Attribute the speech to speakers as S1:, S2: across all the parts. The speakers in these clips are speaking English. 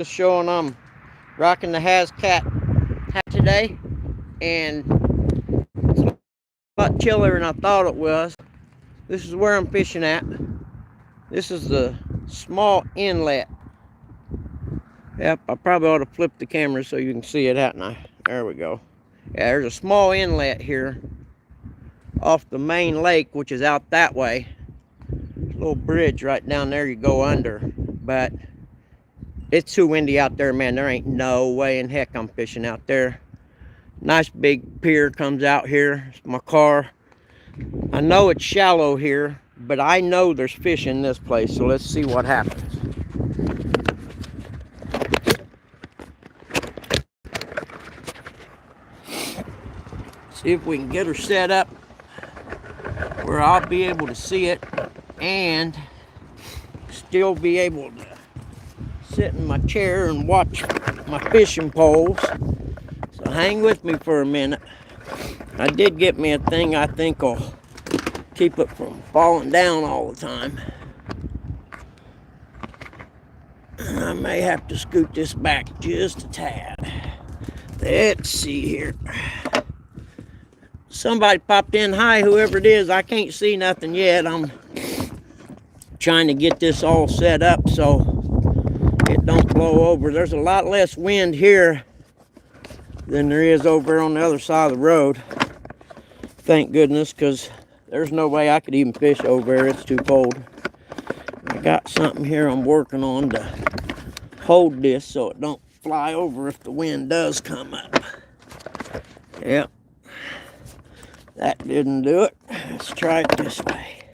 S1: Just showing I'm rocking the Hascat hat today, and it's a lot chillier than I thought it was. This is where I'm fishing at. This is the small inlet. Yep, I probably ought to flip the camera so you can see it, hadn't I? There we go. Yeah, there's a small inlet here off the main lake, which is out that way. There's a little bridge right down there you go under, but it's too windy out there, man. There ain't no way in heck I'm fishing out there. Nice big pier comes out here. It's my car. I know it's shallow here, but I know there's fish in this place, so let's see what happens. See if we can get her set up where I'll be able to see it and still be able to sit in my chair and watch my fishing poles. So hang with me for a minute. I did get me a thing I think will keep it from falling down all the time. I may have to scoot this back just a tad. Let's see here. Somebody popped in. Hi, whoever it is. I can't see nothing yet. I'm trying to get this all set up so it don't blow over. There's a lot less wind here than there is over on the other side of the road. Thank goodness, because there's no way I could even fish over there. It's too cold. I got something here I'm working on to hold this so it don't fly over if the wind does come up. Yep. That didn't do it. Let's try it this way.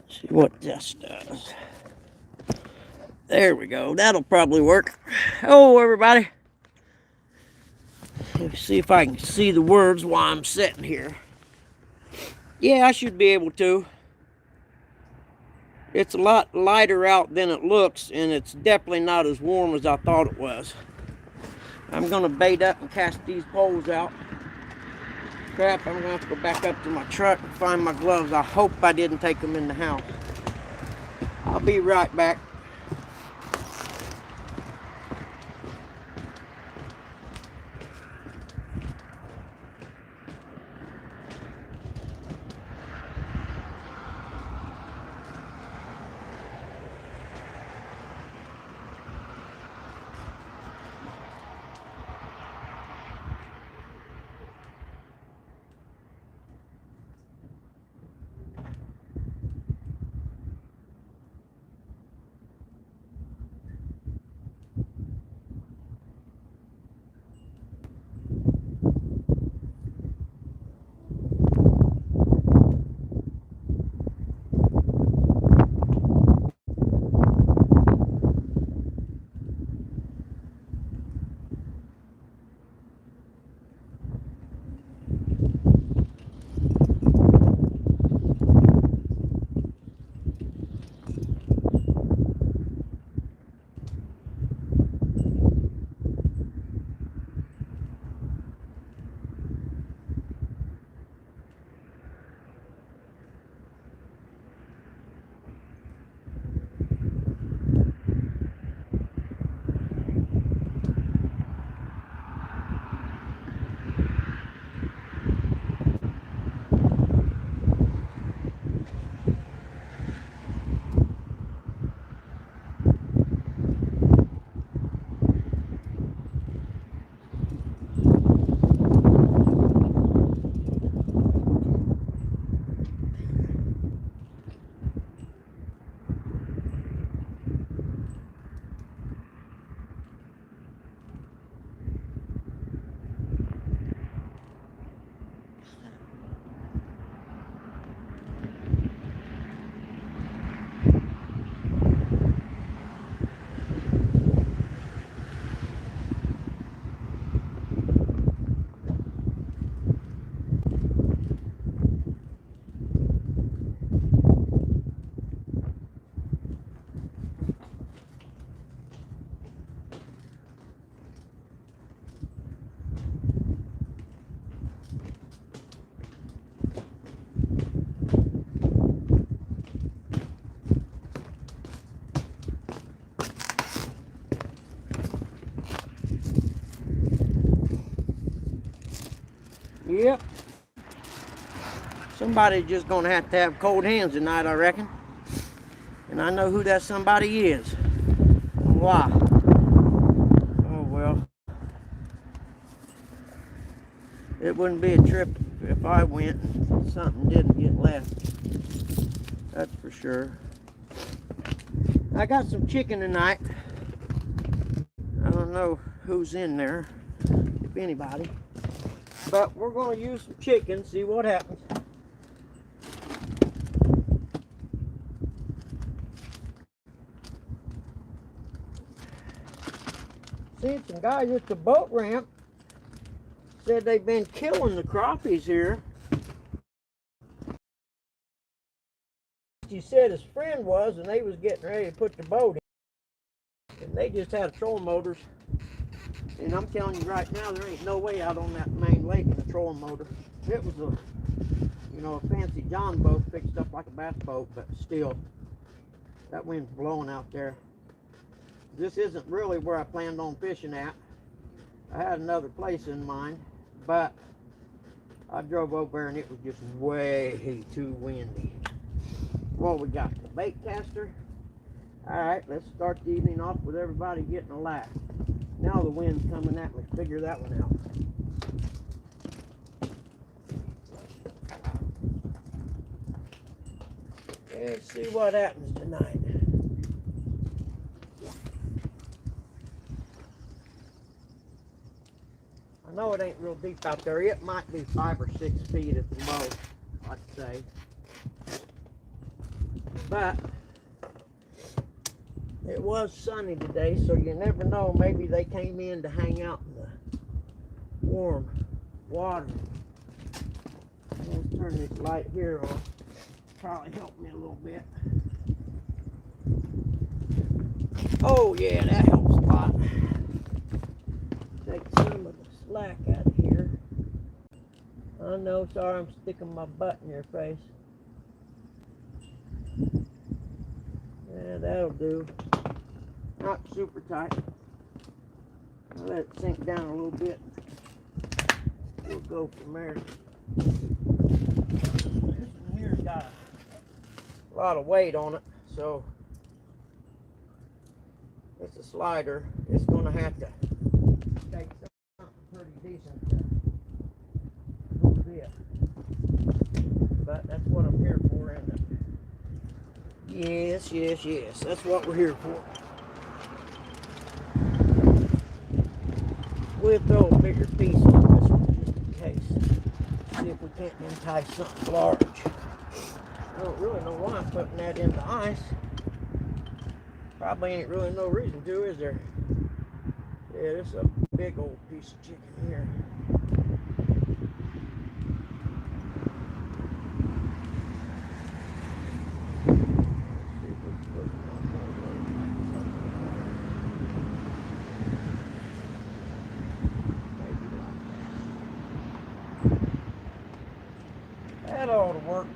S1: See what this does. There we go. That'll probably work. Oh, everybody. Let's see if I can see the words while I'm sitting here. Yeah, I should be able to. It's a lot lighter out than it looks, and it's definitely not as warm as I thought it was. I'm going to bait up and cast these poles out. Crap, I'm going to have to go back up to my truck and find my gloves. I hope I didn't take them in the house. I'll be right back. Yep. Somebody's just gonna have to have cold hands tonight, I reckon. And I know who that somebody is. And why. Oh well. It wouldn't be a trip if I went and something didn't get left. That's for sure. I got some chicken tonight. I don't know who's in there, if anybody. But we're going to use some chicken, see what happens. Seen some guys at the boat ramp said they've been killing the crappies here. He said his friend was, and they was getting ready to put the boat in. And they just had trolling motors. And I'm telling you right now, there ain't no way out on that main lake in a trolling motor. It was a, you know, a fancy John boat fixed up like a bass boat, but still, that wind's blowing out there. This isn't really where I planned on fishing at. I had another place in mind, but I drove over there and it was just way too windy. Well, we got the bait caster. Alright, let's start the evening off with everybody getting a laugh. Now the wind's coming at me. Figure that one out. Let's see what happens tonight. I know it ain't real deep out there. It might be 5 or 6 feet at the most, I'd say. But it was sunny today, so you never know. Maybe they came in to hang out in the warm water. Let's turn this light here on. Probably help me a little bit. Oh yeah, that helps a lot. Take some of the slack out of here. I know, sorry I'm sticking my butt in your face. Yeah, that'll do. Not super tight. I'll let it sink down a little bit. We'll go from there. This one here's got a lot of weight on it, so it's a slider. It's going to have to take something pretty decent to move it. But that's what I'm here for, isn't it? Yes, yes, yes. That's what we're here for. We'll throw a bigger piece on this one just in case. See if we can't entice something large. I don't really know why I'm putting that in the ice. Probably ain't really no reason to, is there? Yeah, this is a big old piece of chicken here. That ought to work.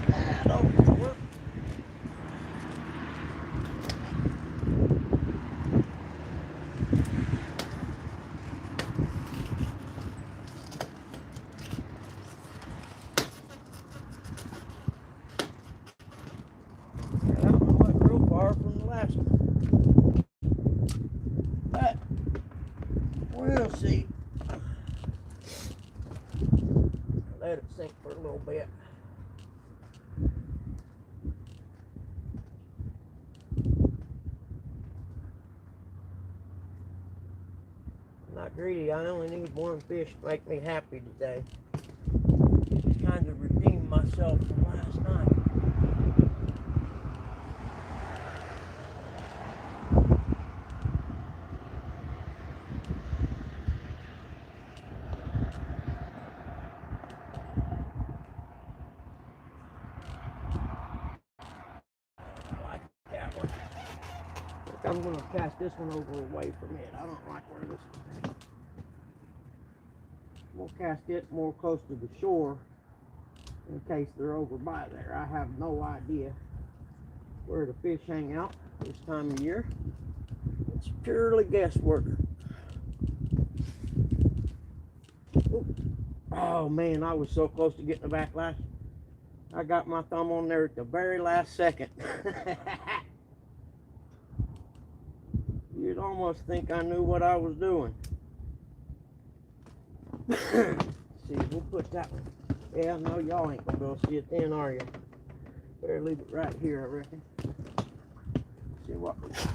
S1: That ought to work. That one went real far from the last one. But we'll see. Let it sink for a little bit. I'm not greedy. I only need one fish to make me happy today. Just kind of redeem myself from last night. I'm going to cast this one over away from it. I don't like where this one is. We'll cast it more close to the shore in case they're over by there. I have no idea where the fish hang out this time of year. It's purely guesswork. Oh man, I was so close to getting the backlash. I got my thumb on there at the very last second. You'd almost think I knew what I was doing. See, we'll put that one. Yeah, no, y'all ain't gonna be able to see it then, are you? Better leave it right here, I reckon. See what we got.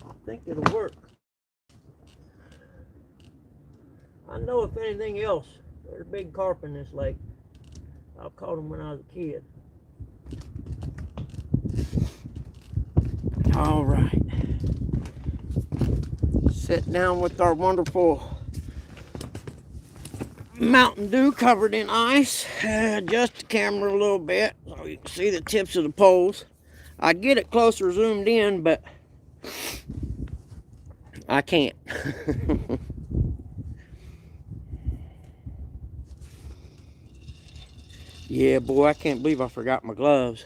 S1: I think it'll work. I know if anything else, there's big carp in this lake. I caught them when I was a kid. All right. Sit down with our wonderful Mountain Dew covered in ice. Adjust the camera a little bit so you can see the tips of the poles. I'd get it closer zoomed in, but I can't. Yeah, boy, I can't believe I forgot my gloves.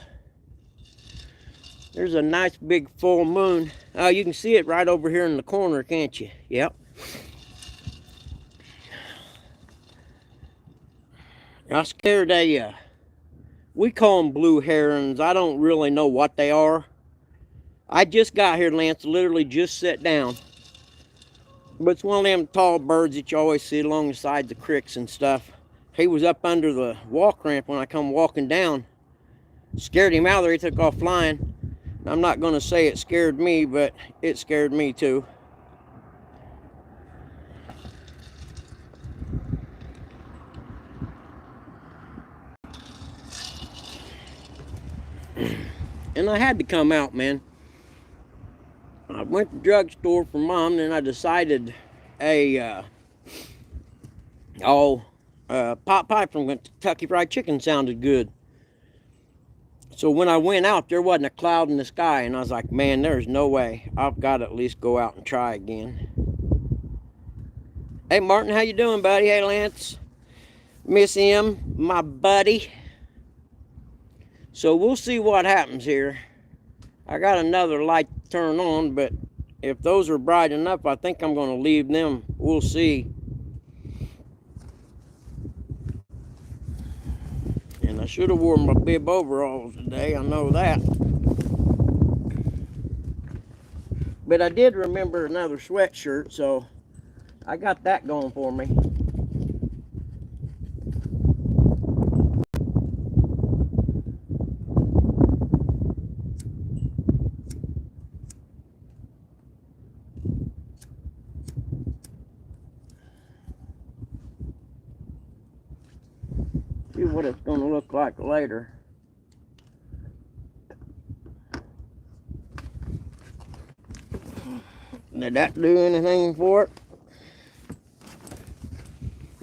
S1: There's a nice big full moon. Oh, you can see it right over here in the corner, can't you? Yep. I scared we call them blue herons. I don't really know what they are. I just got here, Lance, literally just sat down. But it's one of them tall birds that you always see along the sides of creeks and stuff. He was up under the walk ramp when I come walking down. Scared him out there, he took off flying. I'm not going to say it scared me, but it scared me too. And I had to come out, man. I went to the drugstore for Mom, and I decided pot pie from Kentucky Fried Chicken sounded good. So when I went out, there wasn't a cloud in the sky, and I was like, man, there's no way. I've got to at least go out and try again. Hey, Martin, how you doing, buddy? Hey, Lance. Miss M, my buddy. So we'll see what happens here. I got another light to turn on, but if those are bright enough, I think I'm going to leave them. We'll see. And I should have worn my bib overalls today, I know that. But I did remember another sweatshirt, so I got that going for me. See what it's going to look like later. Did that do anything for it?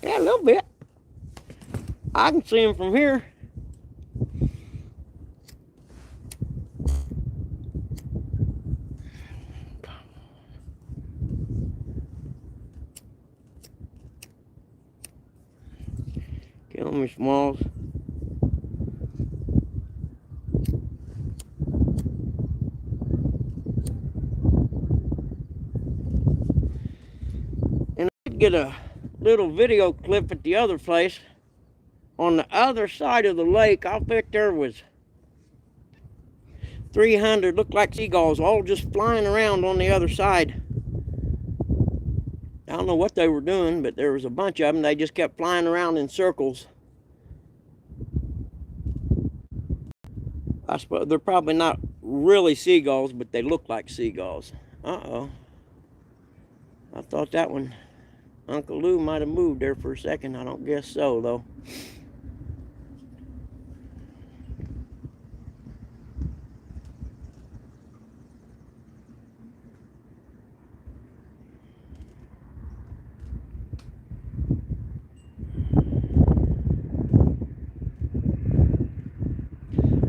S1: Yeah, a little bit. I can see him from here. Kill me, Smalls. And I did get a little video clip at the other place. On the other side of the lake, I bet there was 300, looked like seagulls, all just flying around on the other side. I don't know what they were doing, but there was a bunch of them. They just kept flying around in circles. I suppose they're probably not really seagulls, but they look like seagulls. Uh-oh. I thought that one, Uncle Lou might have moved there for a second. I don't guess so, though.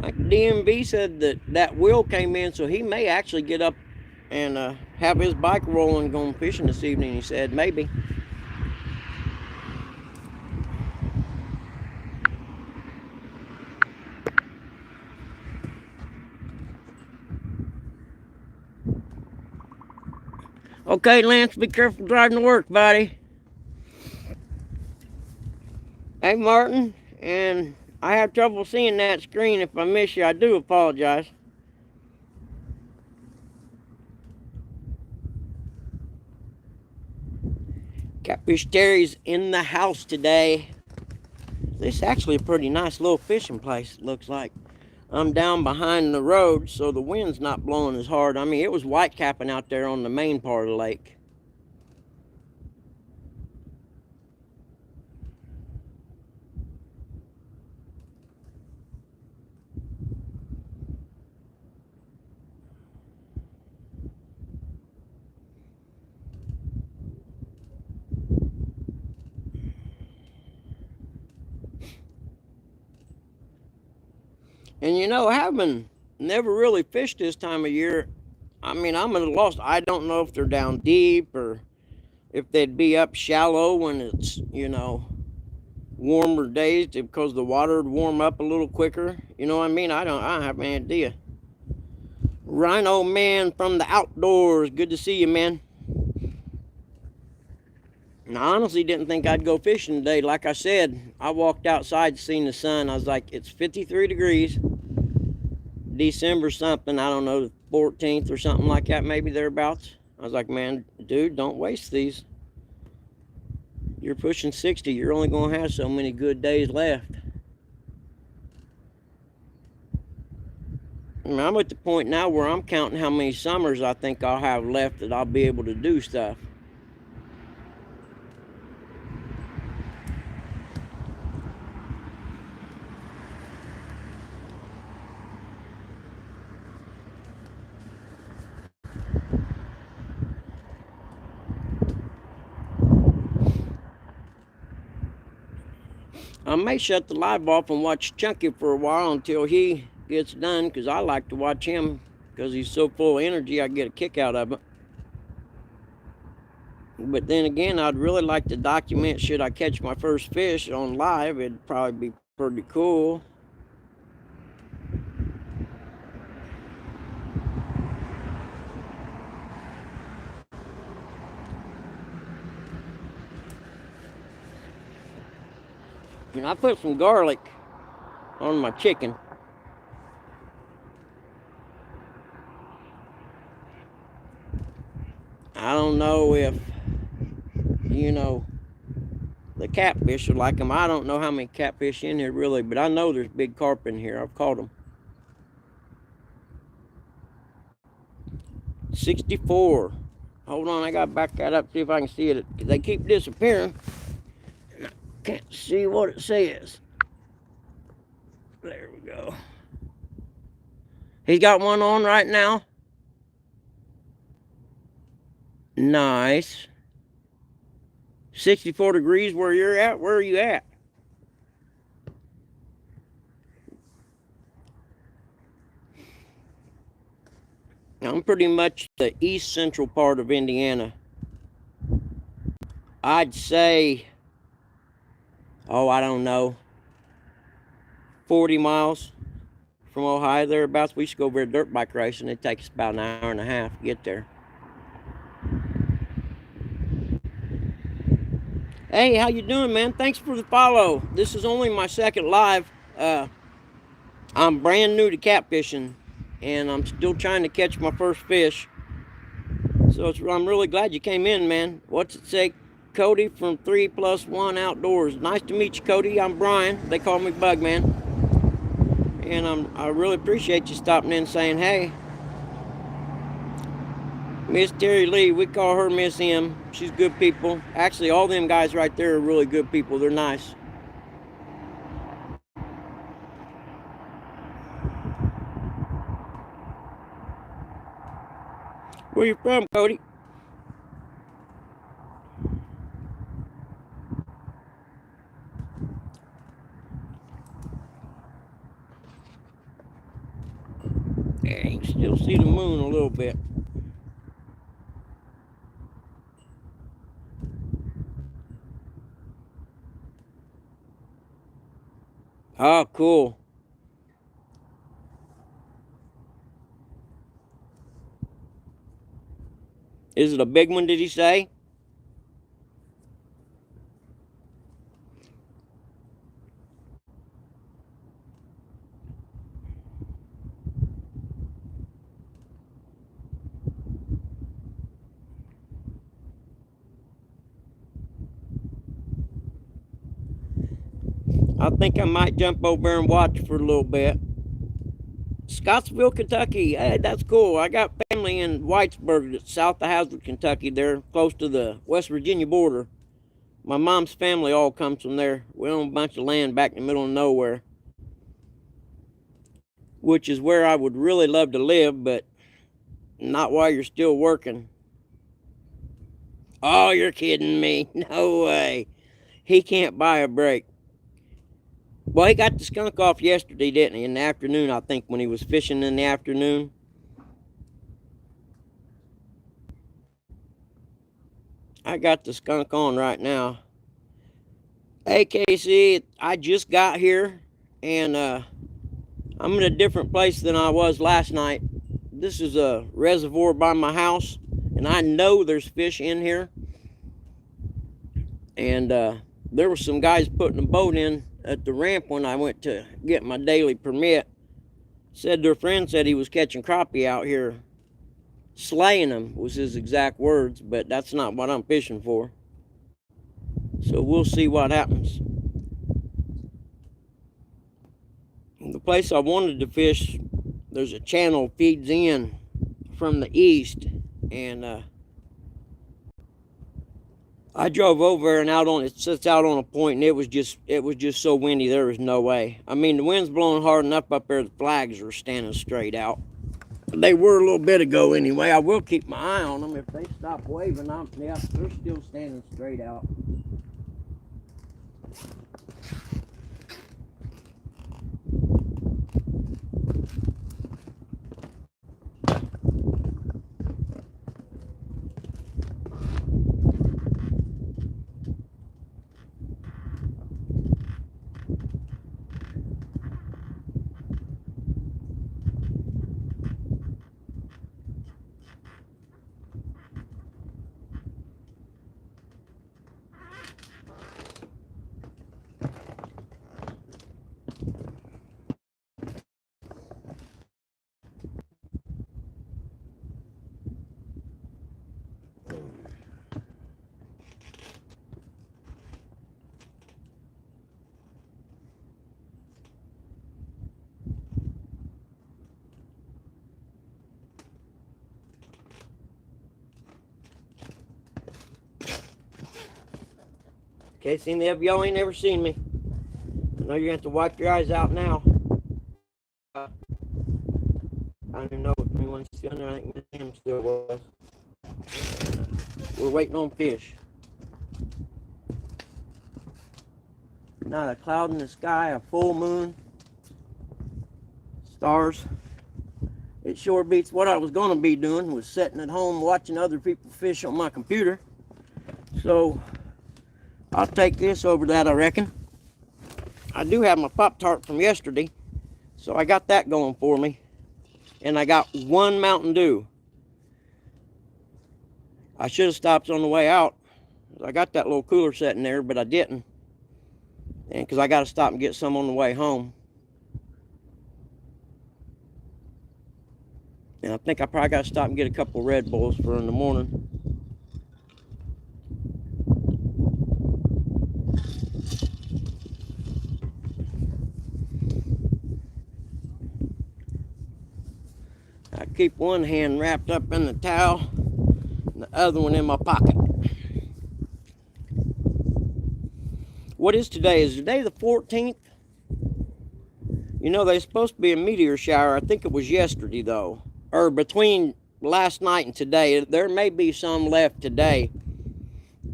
S1: Like DMV said that Will came in, so he may actually get up and have his bike rolling going fishing this evening, he said, maybe. Okay, Lance, be careful driving to work, buddy. Hey, Martin, and I have trouble seeing that screen. If I miss you, I do apologize. Catfish Terry's in the house today. This is actually a pretty nice little fishing place, it looks like. I'm down behind the road, so the wind's not blowing as hard. I mean, it was white capping out there on the main part of the lake. And you know, having never really fished this time of year, I mean, I'm at a loss. I don't know if they're down deep or if they'd be up shallow when it's, warmer days because the water would warm up a little quicker. You know what I mean? I don't have any idea. Rhino Man from the outdoors. Good to see you, man. And I honestly didn't think I'd go fishing today. Like I said, I walked outside, seen the sun. I was like, it's 53 degrees. December something, I don't know, the 14th or something like that, maybe thereabouts. I was like, man, dude, don't waste these. You're pushing 60. You're only going to have so many good days left. I mean, I'm at the point now where I'm counting how many summers I think I'll have left that I'll be able to do stuff. I may shut the live off and watch Chunky for a while until he gets done, because I like to watch him because he's so full of energy. I get a kick out of it. But then again, I'd really like to document, should I catch my first fish on live. It'd probably be pretty cool. And I put some garlic on my chicken. I don't know if, the catfish are like them. I don't know how many catfish in here really, but I know there's big carp in here. I've caught them. 64. Hold on, I gotta back that up, see if I can see it, because they keep disappearing. And I can't see what it says. There we go. He's got one on right now. Nice. 64 degrees where you're at? Where are you at? I'm pretty much the east central part of Indiana. I'd say, I don't know, 40 miles from Ohio, thereabouts. We used to go over a dirt bike racing. It takes about an hour and a half to get there. Hey, how you doing, man? Thanks for the follow. This is only my second live. I'm brand new to catfishing, and I'm still trying to catch my first fish. So I'm really glad you came in, man. What's it say? Cody from 3+1 Outdoors. Nice to meet you, Cody. I'm Brian. They call me Bugman. And I really appreciate you stopping in and saying, hey. Miss Terry Lee, we call her Miss M. She's good people. Actually, all them guys right there are really good people. They're nice. Where you from, Cody? Yeah, you can still see the moon a little bit. Oh, cool. Is it a big one, did he say? I think I might jump over there and watch for a little bit. Scottsville, Kentucky. Hey, that's cool. I got family in Whitesburg, south of Hazard, Kentucky. They're close to the West Virginia border. My mom's family all comes from there. We own a bunch of land back in the middle of nowhere, which is where I would really love to live, but not while you're still working. Oh, you're kidding me. No way. He can't buy a break. Well, he got the skunk off yesterday, didn't he? In the afternoon, I think, when he was fishing in the afternoon. I got the skunk on right now. Hey, Casey, I just got here, and I'm in a different place than I was last night. This is a reservoir by my house, and I know there's fish in here. And there were some guys putting a boat in at the ramp when I went to get my daily permit. Said their friend said he was catching crappie out here. Slaying them was his exact words, but that's not what I'm fishing for. So we'll see what happens. The place I wanted to fish, there's a channel feeds in from the east, and I drove over and out on it. Sits out on a point, and it was just so windy. There was no way. I mean, the wind's blowing hard enough up there. The flags are standing straight out. They were a little bit ago anyway. I will keep my eye on them. If they stop waving, yeah, they're still standing straight out. Casey and Ev, y'all ain't never seen me. I know you're going to have to wipe your eyes out now. I don't even know if anyone's still there. I think Miss Sam still was. We're waiting on fish. Not a cloud in the sky, a full moon, stars. It sure beats what I was going to be doing, was sitting at home watching other people fish on my computer. So I'll take this over that, I reckon. I do have my Pop-Tart from yesterday, so I got that going for me. And I got one Mountain Dew. I should have stopped on the way out. I got that little cooler sitting there, but I didn't. And because I got to stop and get some on the way home. And I think I probably got to stop and get a couple of Red Bulls for in the morning. I keep one hand wrapped up in the towel and the other one in my pocket. What is today? Is today the 14th? You know, there's supposed to be a meteor shower. I think it was yesterday, though. Or between last night and today. There may be some left today.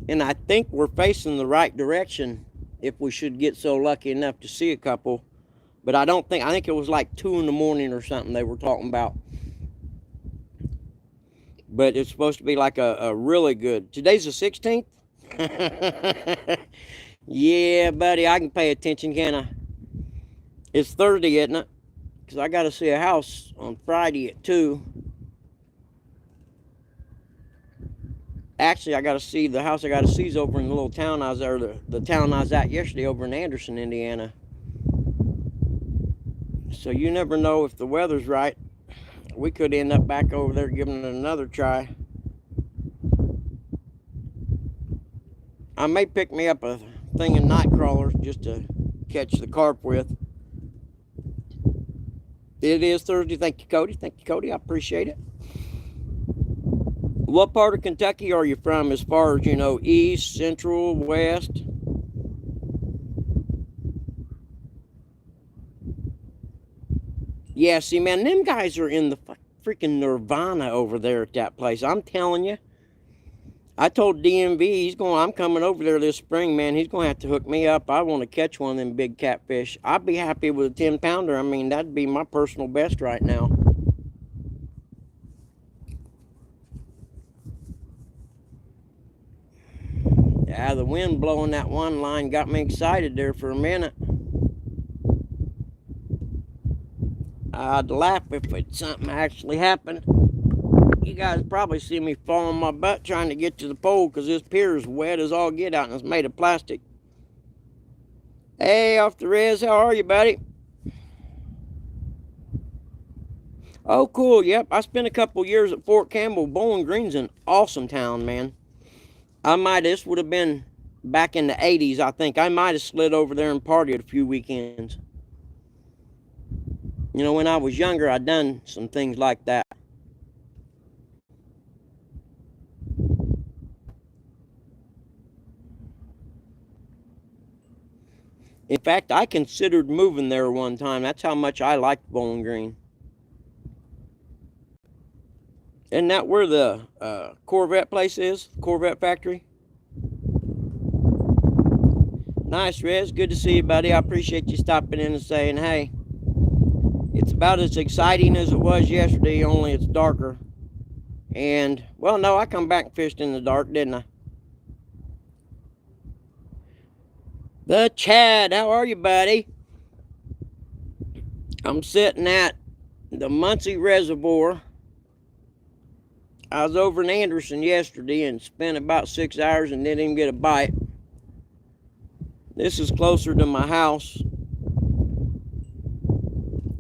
S1: And I think we're facing the right direction if we should get so lucky enough to see a couple. But I think it was like 2 in the morning or something they were talking about. But it's supposed to be like a really good. Today's the 16th? Yeah, buddy, I can pay attention, can I? It's Thursday, isn't it? Because I got to see a house on Friday at 2. Actually, I got to see the house I got to see is over in the little town I was there, the town I was at yesterday over in Anderson, Indiana. So you never know if the weather's right. We could end up back over there giving it another try. I may pick me up a thing of night crawlers just to catch the carp with. It is Thursday. Thank you, Cody. Thank you, Cody. I appreciate it. What part of Kentucky are you from as far as, east, central, west? Yeah, see, man, them guys are in the freaking nirvana over there at that place. I'm telling you. I told DMV, I'm coming over there this spring, man. He's going to have to hook me up. I want to catch one of them big catfish. I'd be happy with a 10-pounder. I mean, that'd be my personal best right now. Yeah, the wind blowing that one line got me excited there for a minute. I'd laugh if something actually happened. You guys probably see me fall on my butt trying to get to the pole because this pier is wet as all get out and it's made of plastic. Hey, off the res, how are you, buddy? Oh, cool. Yep, I spent a couple years at Fort Campbell. Bowling Green's an awesome town, man. This would have been back in the 80s, I think. I might have slid over there and partied a few weekends. When I was younger, I'd done some things like that. In fact, I considered moving there one time. That's how much I liked Bowling Green. Isn't that where the Corvette place is? Corvette factory? Nice, Rez. Good to see you, buddy. I appreciate you stopping in and saying, hey. It's about as exciting as it was yesterday, only it's darker. And, well, no, I come back and fished in the dark, didn't I? The Chad, how are you, buddy? I'm sitting at the Muncie Reservoir. I was over in Anderson yesterday and spent about 6 hours and didn't even get a bite. This is closer to my house.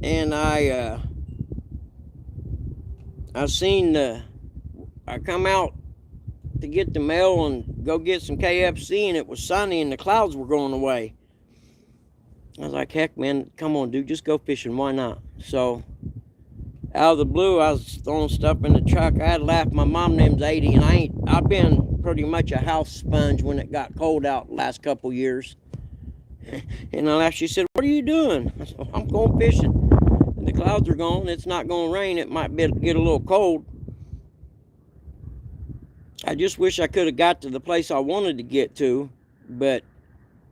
S1: And I come out to get the mail and go get some KFC, and it was sunny and the clouds were going away. I was like, heck, man, come on, dude, just go fishing. Why not? So, out of the blue, I was throwing stuff in the truck. I had laughed. My mom name's 80, and I've been pretty much a house sponge when it got cold out the last couple years. And I laughed. She said, what are you doing? I said, I'm going fishing. And the clouds are gone. It's not going to rain. It might get a little cold. I just wish I could have got to the place I wanted to get to, but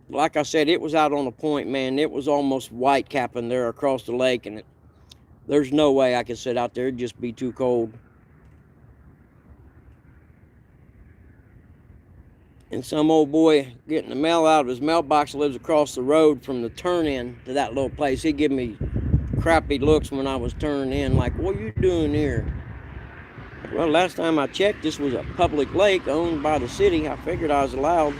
S1: like I said, it was out on a point, man. It was almost white capping there across the lake, and there's no way I could sit out there. It'd just be too cold. And some old boy getting the mail out of his mailbox lives across the road from the turn-in to that little place. He'd give me crappy looks when I was turning in, like, what are you doing here? Well, last time I checked, this was a public lake owned by the city. I figured I was allowed.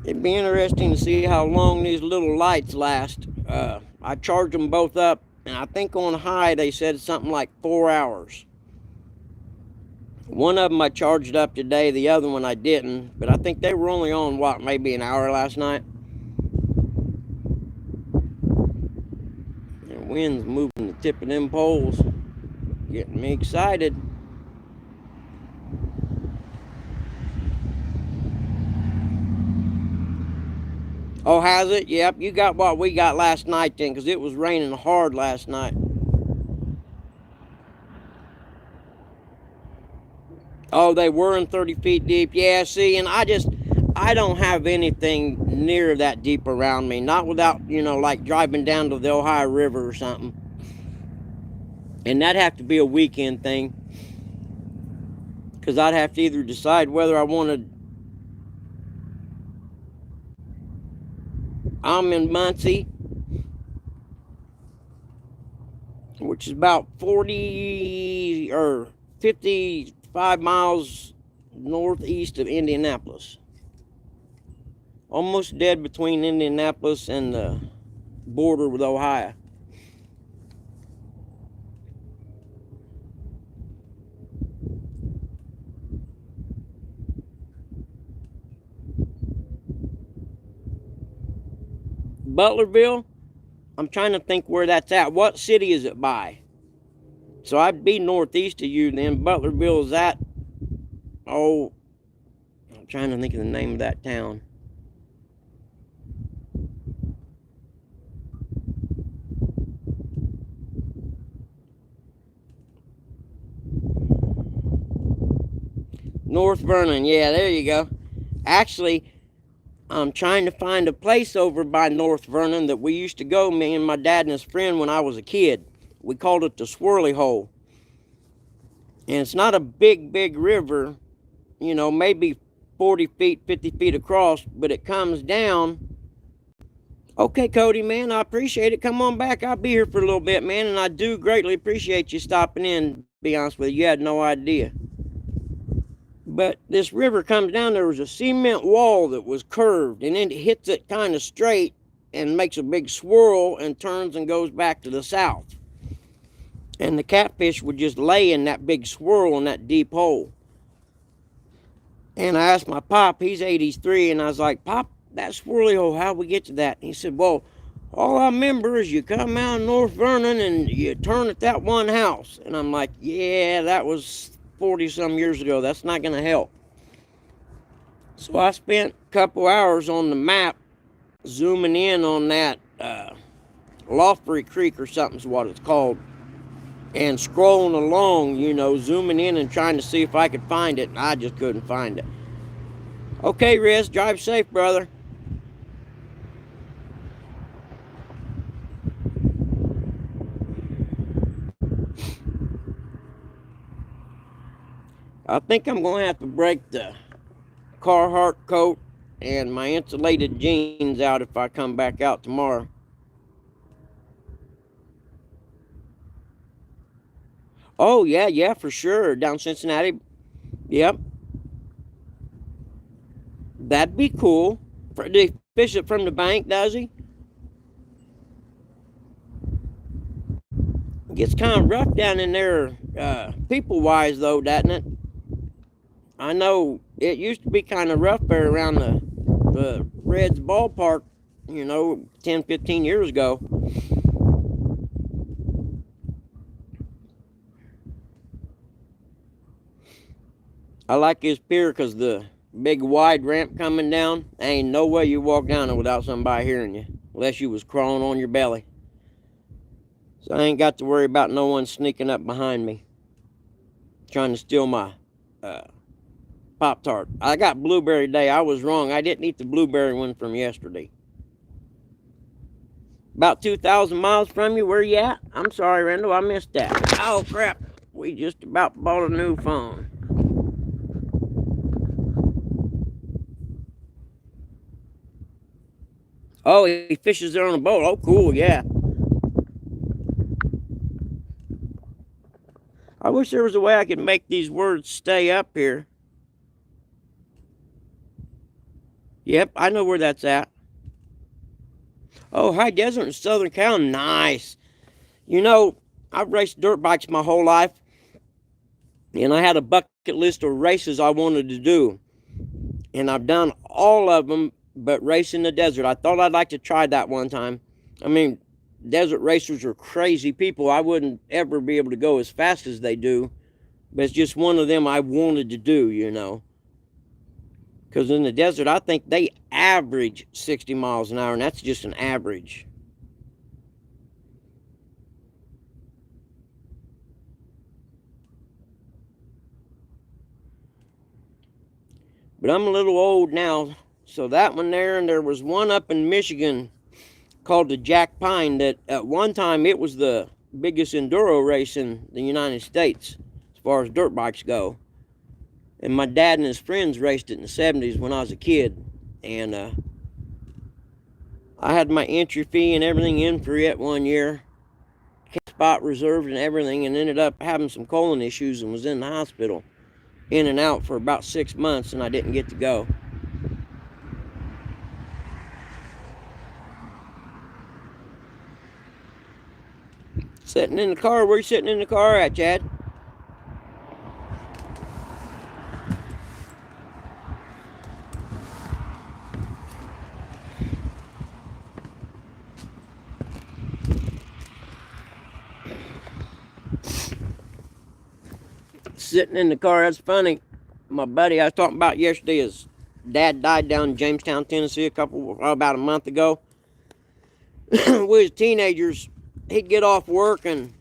S1: It'd be interesting to see how long these little lights last. I charged them both up, and I think on high they said something like 4 hours. One of them I charged up today, the other one I didn't, but I think they were only on, what, maybe an hour last night. The wind's moving the tip of them poles, getting me excited. Oh, has it? Yep, you got what we got last night then, because it was raining hard last night. Oh, they were in 30 feet deep. Yeah, see, and I don't have anything near that deep around me. Not without, like driving down to the Ohio River or something. And that'd have to be a weekend thing. Because I'd have to either decide whether I wanted... I'm in Muncie. which is about 40 or 55 miles northeast of Indianapolis. Almost dead between Indianapolis and the border with Ohio. Butlerville, I'm trying to think where that's at. What city is it by? So I'd be northeast of you then. Butlerville is at, oh, I'm trying to think of the name of that town. North Vernon, yeah, there you go. Actually, I'm trying to find a place over by North Vernon that we used to go, me and my dad and his friend, when I was a kid. We called it the Swirly Hole. And it's not a big river, you know, maybe 40 feet, 50 feet across, but it comes down. Okay, Cody, man, I appreciate it. Come on back. I'll be here for a little bit, man, and I do greatly appreciate you stopping in, to be honest with you. You had no idea. But this river comes down, there was a cement wall that was curved, and then it hits it kind of straight and makes a big swirl and turns and goes back to the south. And the catfish would just lay in that big swirl in that deep hole. And I asked my pop, he's 83, and I was like, Pop, that swirly hole, how'd we get to that? And he said, well, all I remember is you come out of North Vernon and you turn at that one house. And I'm like, yeah, that was 40 some years ago. That's not going to help. So I spent a couple hours on the map zooming in on that Lofbury Creek or something's what it's called, and scrolling along, you know, zooming in and trying to see if I could find it, and I just couldn't find it. Okay, Riz, drive safe, brother. I think I'm going to have to break the Carhartt coat and my insulated jeans out if I come back out tomorrow. Oh, yeah, for sure. Down Cincinnati. Yep. That'd be cool. Does he fish it from the bank, does he? It gets kind of rough down in there, people-wise, though, doesn't it? I know it used to be kind of rough there around the Reds ballpark, you know, 10, 15 years ago. I like his pier because the big wide ramp coming down, ain't no way you walk down it without somebody hearing you, unless you was crawling on your belly. So I ain't got to worry about no one sneaking up behind me, trying to steal my Pop-Tart. I got Blueberry Day. I was wrong. I didn't eat the blueberry one from yesterday. About 2,000 miles from you. Where you at? I'm sorry, Randall. I missed that. Oh, crap. We just about bought a new phone. Oh, he fishes there on a boat. Oh, cool. Yeah. I wish there was a way I could make these words stay up here. Yep, I know where that's at. Oh, High Desert in Southern Cal. Nice. You know, I've raced dirt bikes my whole life, and I had a bucket list of races I wanted to do. And I've done all of them but race in the desert. I thought I'd like to try that one time. I mean, desert racers are crazy people. I wouldn't ever be able to go as fast as they do, but it's just one of them I wanted to do, you know. Because in the desert, I think they average 60 miles an hour, and that's just an average. But I'm a little old now, so that one there, and there was one up in Michigan called the Jack Pine that at one time it was the biggest enduro race in the United States as far as dirt bikes go. And my dad and his friends raced it in the 70s when I was a kid. And I had my entry fee and everything in for it one year. spot reserved and everything, and ended up having some colon issues and was in the hospital, in and out for about 6 months, and I didn't get to go. Sitting in the car. Where you sitting in the car at, Chad? Sitting in the car. That's funny. My buddy I was talking about yesterday, his dad died down in Jamestown, Tennessee, about a month ago. We was teenagers. He'd get off work and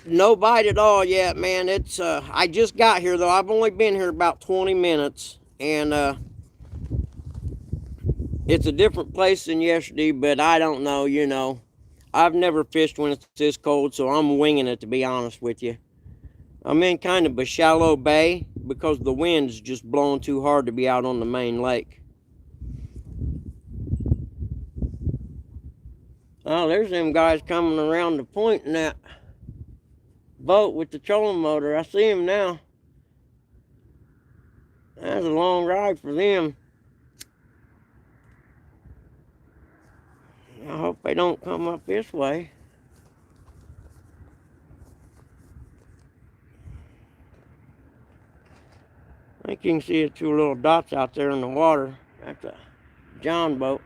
S1: no bite at all yet, man. It's I just got here though. I've only been here about 20 minutes, and it's a different place than yesterday, but I don't know, you know. I've never fished when it's this cold, so I'm winging it, to be honest with you. I'm in kind of a shallow bay because the wind's just blowing too hard to be out on the main lake. Oh, there's them guys coming around the point in that boat with the trolling motor. I see them now. That's a long ride for them. I hope they don't come up this way. I think you can see the two little dots out there in the water. That's a John boat.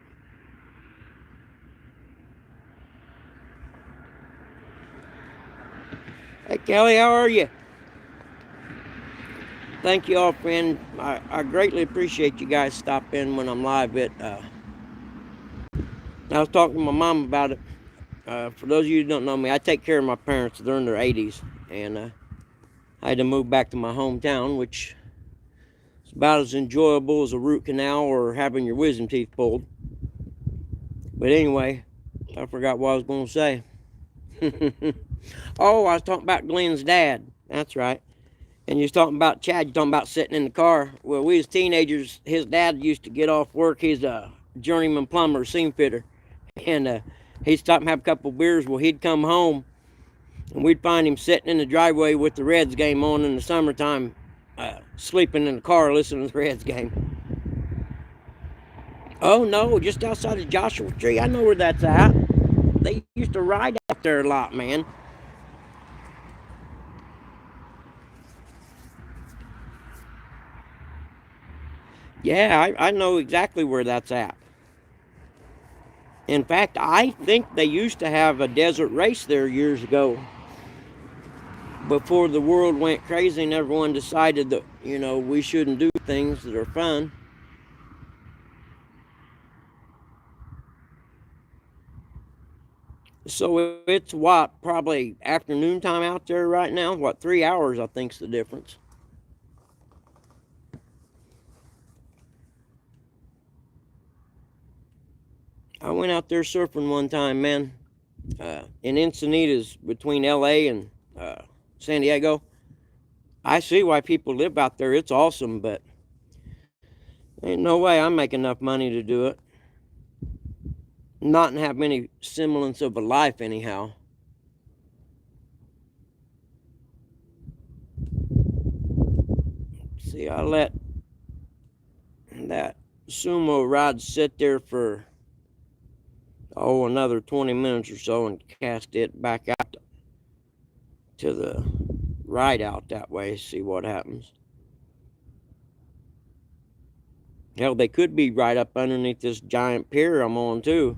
S1: Hey Kelly, how are you? Thank you all, friend. I greatly appreciate you guys stopping when I'm live. I was talking to my mom about it. For those of you who don't know me, I take care of my parents. They're in their 80s, and I had to move back to my hometown, which is about as enjoyable as a root canal or having your wisdom teeth pulled. But anyway, I forgot what I was going to say. Oh, I was talking about Glenn's dad. That's right. And you was talking about Chad, you're talking about sitting in the car. Well, we as teenagers, his dad used to get off work. He's a journeyman plumber, seam fitter. And he'd stop and have a couple beers. Well, he'd come home, and we'd find him sitting in the driveway with the Reds game on in the summertime, sleeping in the car listening to the Reds game. Oh, no, just outside of Joshua Tree. I know where that's at. They used to ride out there a lot, man. Yeah, I know exactly where that's at. In fact, I think they used to have a desert race there years ago, before the world went crazy and everyone decided that, you know, we shouldn't do things that are fun. So it's what, probably afternoon time out there right now? What, 3 hours I think's the difference. I went out there surfing one time, man, in Encinitas between LA and San Diego. I see why people live out there. It's awesome, but ain't no way I make enough money to do it. Not have any semblance of a life anyhow. See, I let that sumo rod sit there for another 20 minutes or so and cast it back out to the right out that way, see what happens. Hell, they could be right up underneath this giant pier I'm on too.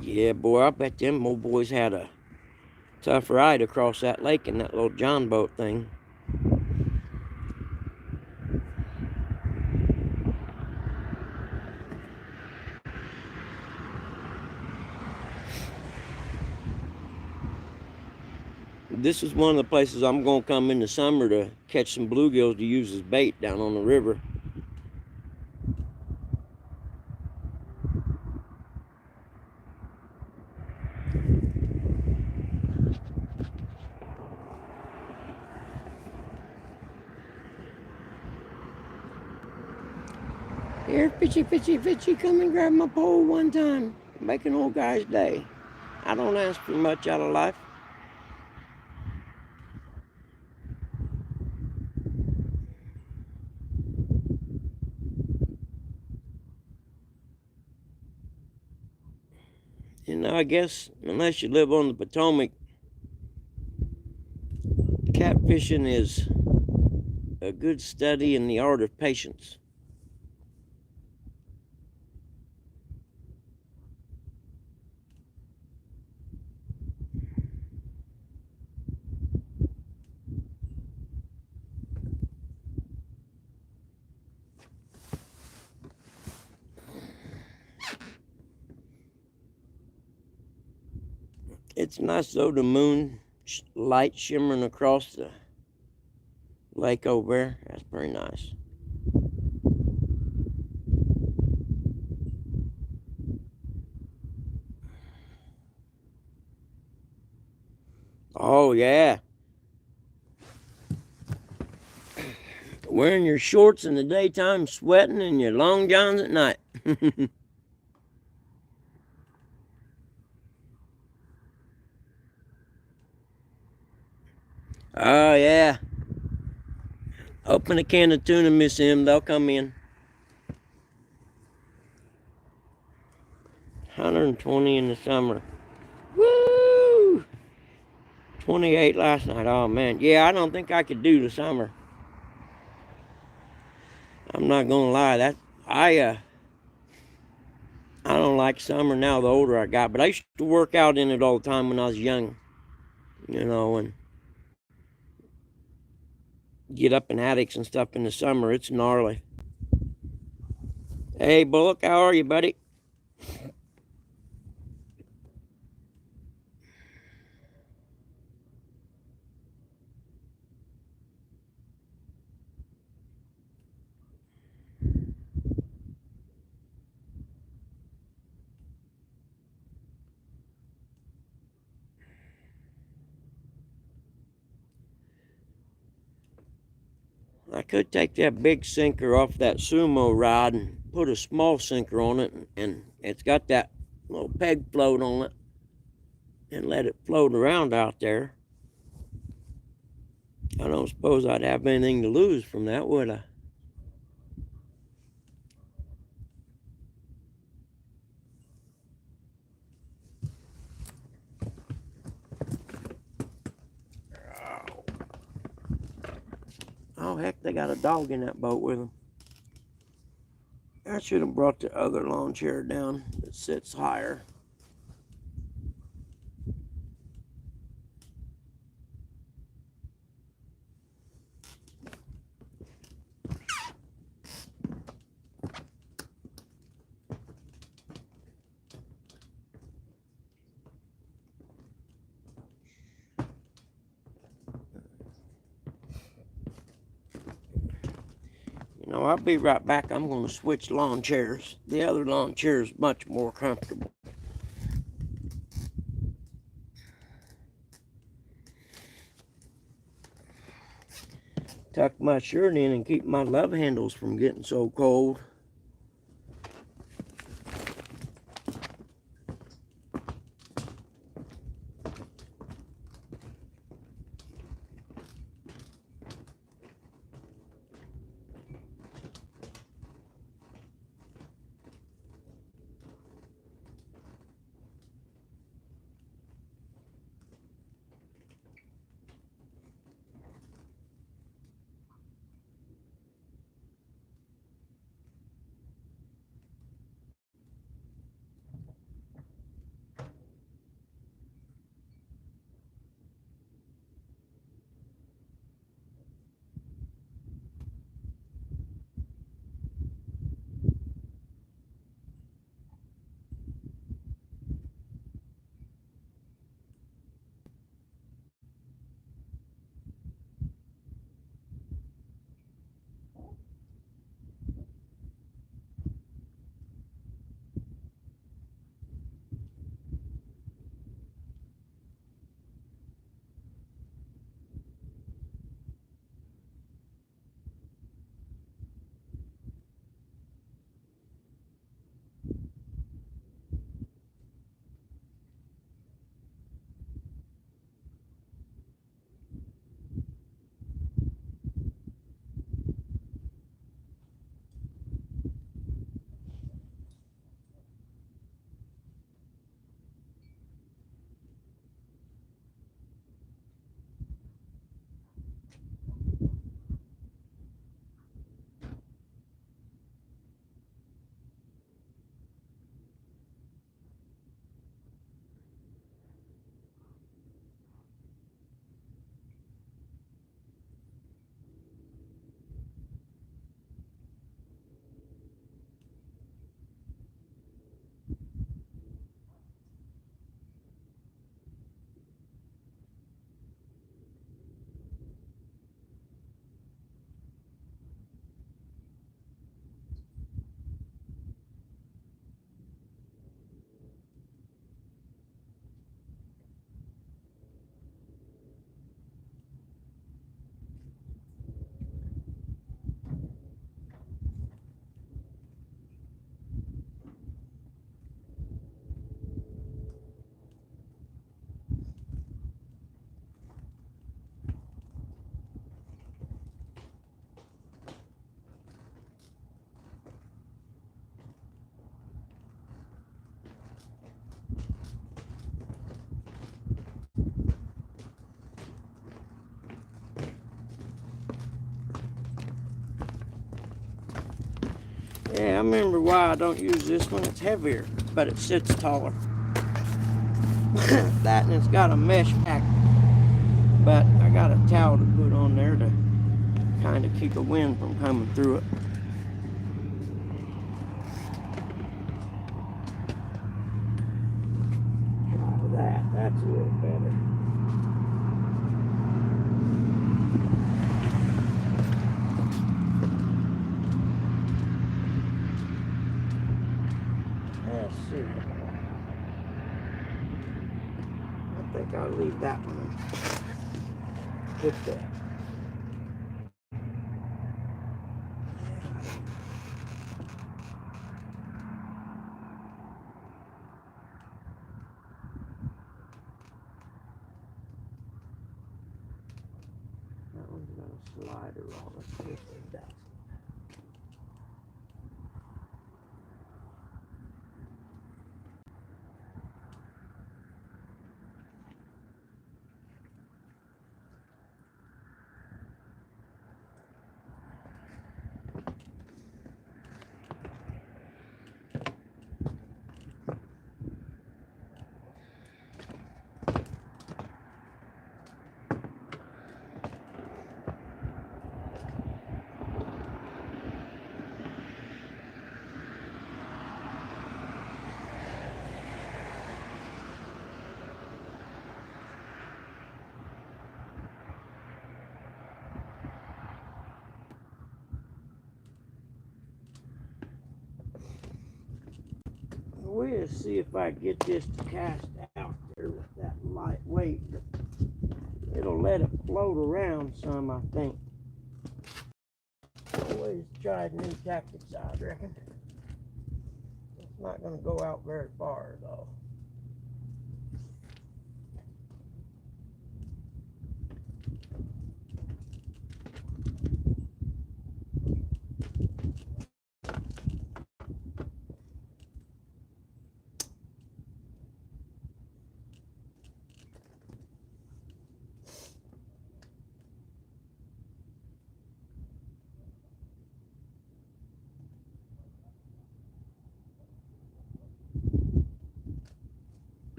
S1: Yeah, boy, I bet them old boys had a tough ride across that lake in that little John boat thing. This is one of the places I'm going to come in the summer to catch some bluegills to use as bait down on the river. here, Fitchy, Fitchy, Fitchy, come and grab my pole one time. Make an old guy's day. I don't ask for much out of life. You know, I guess unless you live on the Potomac, catfishing is a good study in the art of patience. It's nice though, the moon light shimmering across the lake over there. That's pretty nice. Oh yeah. Wearing your shorts in the daytime, sweating, and your long johns at night. Oh yeah. Open a can of tuna, Miss M. They'll come in. 120 in the summer. Woo! 28 last night. Oh man. Yeah, I don't think I could do the summer. I'm not gonna lie. I don't like summer now the older I got, but I used to work out in it all the time when I was young. You know, and get up in attics and stuff in the summer. It's gnarly. Hey Bullock, how are you, buddy? I could take that big sinker off that sumo rod and put a small sinker on it, and it's got that little peg float on it, and let it float around out there. I don't suppose I'd have anything to lose from that, would I? Oh heck, they got a dog in that boat with them. I should have brought the other lawn chair down that sits higher. You know, I'll be right back. I'm going to switch lawn chairs. The other lawn chair is much more comfortable. Tuck my shirt in and keep my love handles from getting so cold. Yeah, I remember why I don't use this one. It's heavier, but it sits taller. That, and it's got a mesh pack, but I got a towel to put on there to kind of keep the wind from coming through it. That's a little better. Let's see. I think I'll leave that one with that. That one's got a slider on it. This one does. We'll see if I get this to cast out there with that light weight. It'll let it float around some, I think. Always tried new tactics, I reckon. It's not going to go out very far, though.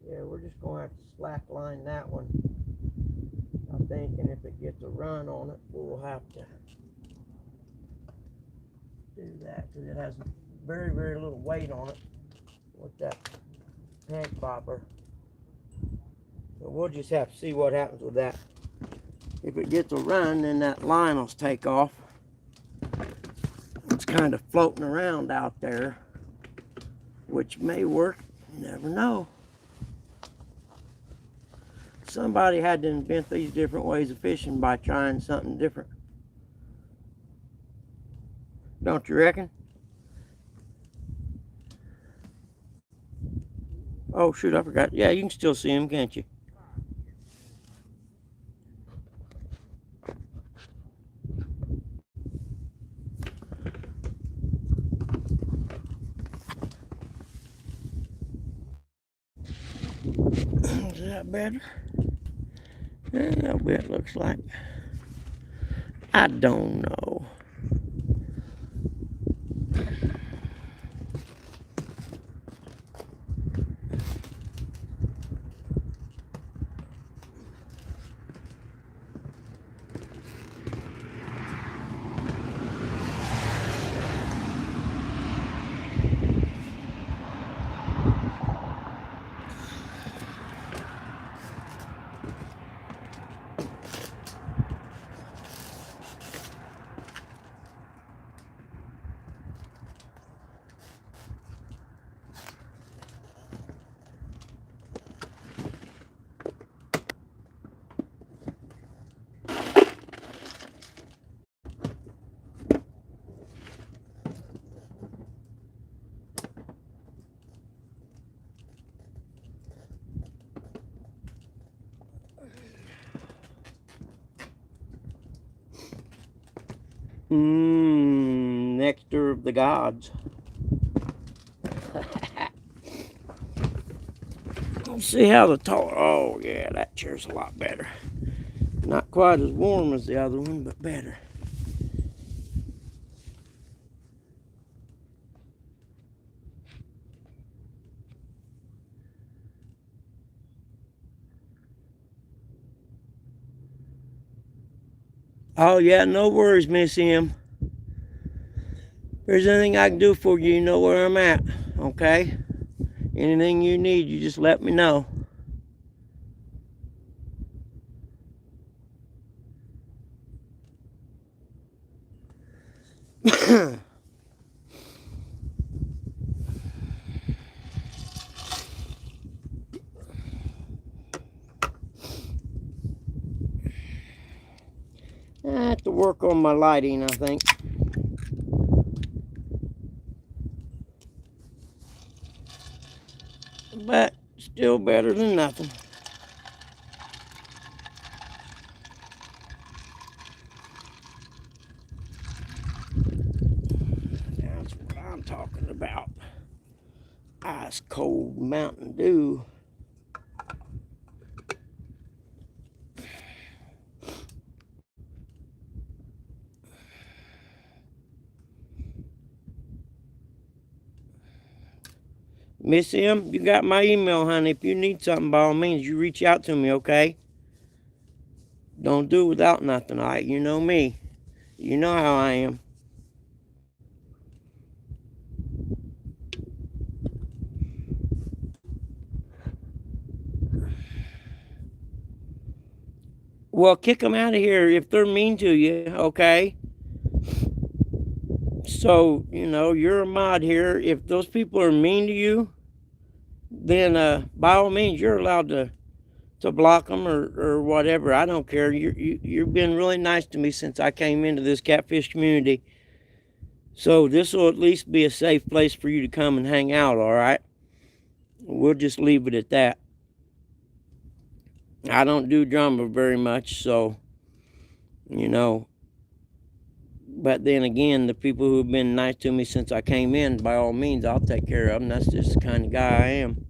S1: Yeah, we're just going to have to slack line that one, I think, and if it gets a run on it, we'll have to do that, because it has very, very little weight on it with that peg popper. So we'll just have to see what happens with that. If it gets a run, then that line will take off. It's kind of floating around out there, which may work, you never know. Somebody had to invent these different ways of fishing by trying something different. Don't you reckon? Oh shoot, I forgot. Yeah, you can still see them, can't you? Is that better? Yeah, a little bit, looks like. I don't know. Nectar of the gods. Let's see how the tall. Oh, yeah, that chair's a lot better. Not quite as warm as the other one, but better. Oh, yeah, no worries, Miss M. If there's anything I can do for you, you know where I'm at, okay? Anything you need, you just let me know. I have to work on my lighting, I think. But still better than nothing. That's what I'm talking about. Ice cold Mountain Dew. Miss M, you got my email, honey. If you need something, by all means, you reach out to me, okay? Don't do without nothing, all right? You know me. You know how I am. Well, kick them out of here if they're mean to you, okay? So, you know, you're a mod here. If those people are mean to you, then by all means, you're allowed to block them or whatever. I don't care. You've been really nice to me since I came into this catfish community. So this will at least be a safe place for you to come and hang out, all right? We'll just leave it at that. I don't do drama very much, so, you know. But then again, the people who have been nice to me since I came in, by all means, I'll take care of them. That's just the kind of guy I am.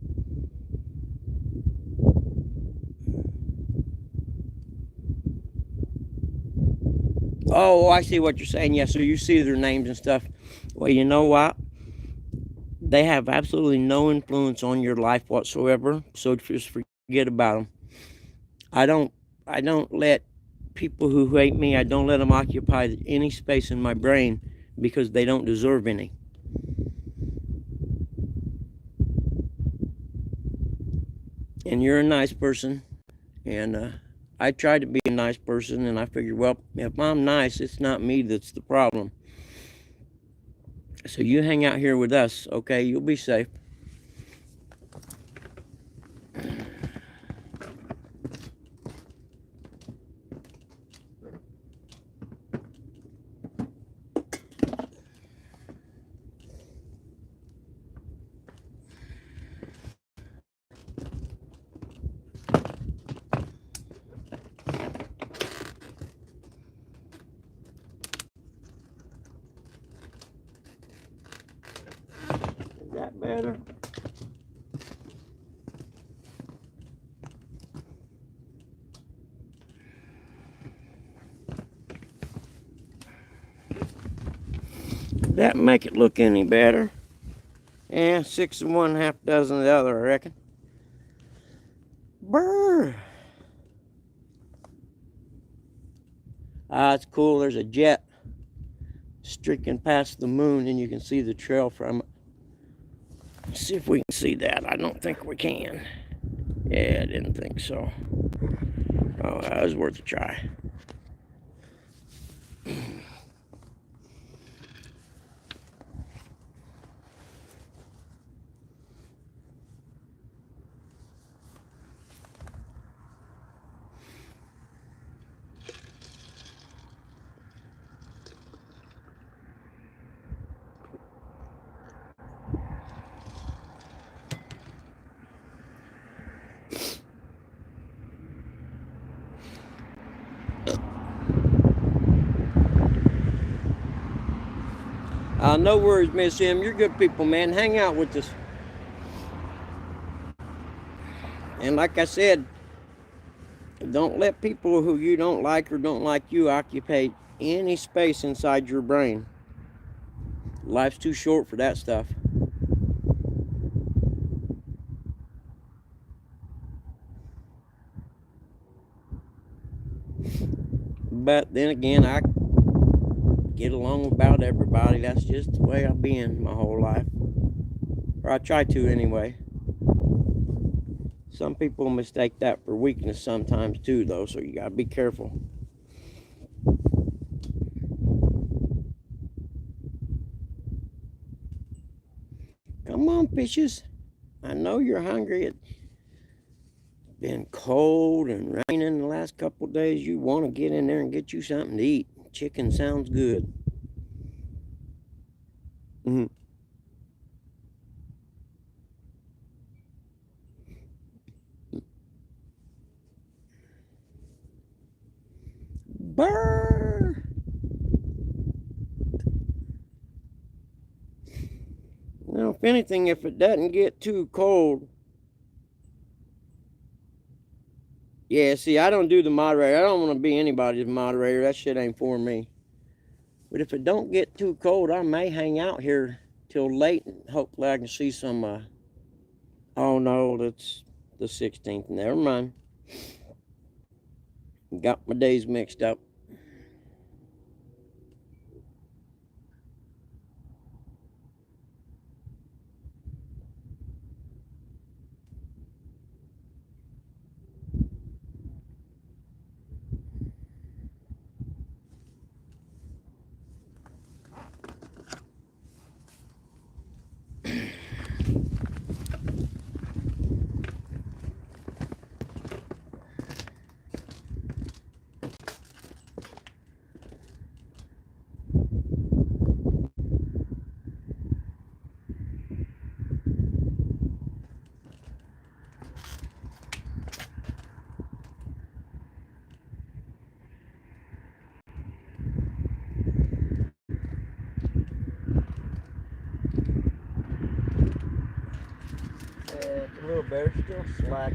S1: Oh, I see what you're saying. Yeah, so you see their names and stuff. Well, you know what? They have absolutely no influence on your life whatsoever. So just forget about them. I don't let people who hate me, I don't let them occupy any space in my brain because they don't deserve any. And you're a nice person, and I try to be a nice person, and I figure, well, if I'm nice, it's not me that's the problem. So you hang out here with us, okay? You'll be safe. Is that better? Did that make it look any better? Yeah, 6 of one, half dozen of the other, I reckon. Brr. Ah, it's cool. There's a jet streaking past the moon, and you can see the trail from it. Let's see if we can see that. I don't think we can. Yeah, I didn't think so. Oh, that was worth a try. No worries, Miss M. You're good people, man. Hang out with us. And like I said, don't let people who you don't like or don't like you occupy any space inside your brain. Life's too short for that stuff. But then again, I get along with about everybody. That's just the way I've been my whole life. Or I try to anyway. Some people mistake that for weakness sometimes too, though, so you gotta be careful. Come on, fishes. I know you're hungry. It's been cold and raining the last couple of days. You want to get in there and get you something to eat. Chicken sounds good. Mm-hmm. Brr. Now, if anything, if it doesn't get too cold. Yeah, see, I don't do the moderator. I don't want to be anybody's moderator. That shit ain't for me. But if it don't get too cold, I may hang out here till late and hopefully I can see some, oh no, that's the 16th. Never mind. Got my days mixed up. It's a little better, still slack.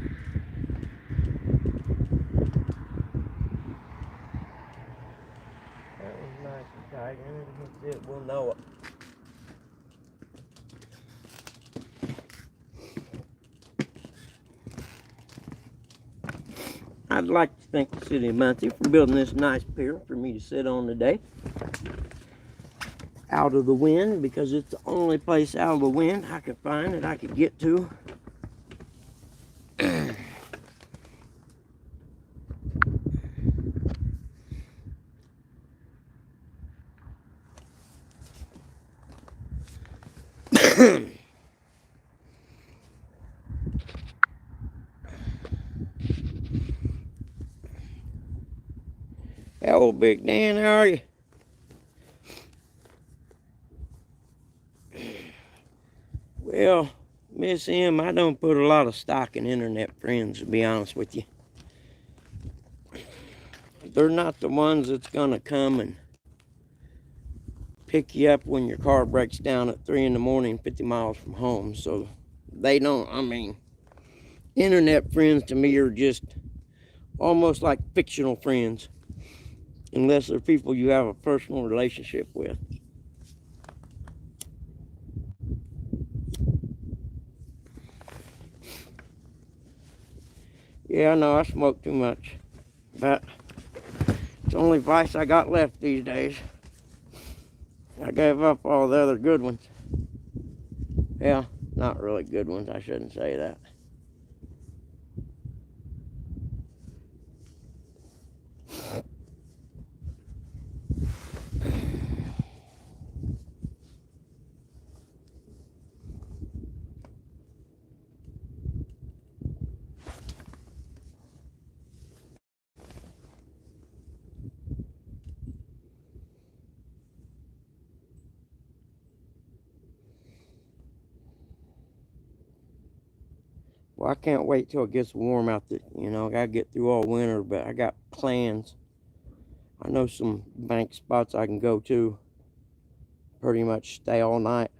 S1: That was nice and tight, and it will know it. I'd like to thank the City of Muncie for building this nice pier for me to sit on today. Out of the wind, because it's the only place out of the wind I could find that I could get to. Hello, Big Dan, how are you? Well, Miss M, I don't put a lot of stock in internet friends, to be honest with you. They're not the ones that's gonna come and pick you up when your car breaks down at 3 in the morning 50 miles from home. So they don't, I mean, internet friends to me are just almost like fictional friends, unless they're people you have a personal relationship with. Yeah, I know I smoke too much, but it's the only vice I got left these days. I gave up all the other good ones. Yeah, not really good ones, I shouldn't say that. Well, I can't wait till it gets warm out there. You know, I gotta get through all winter, but I got plans. I know some bank spots I can go to pretty much stay all night.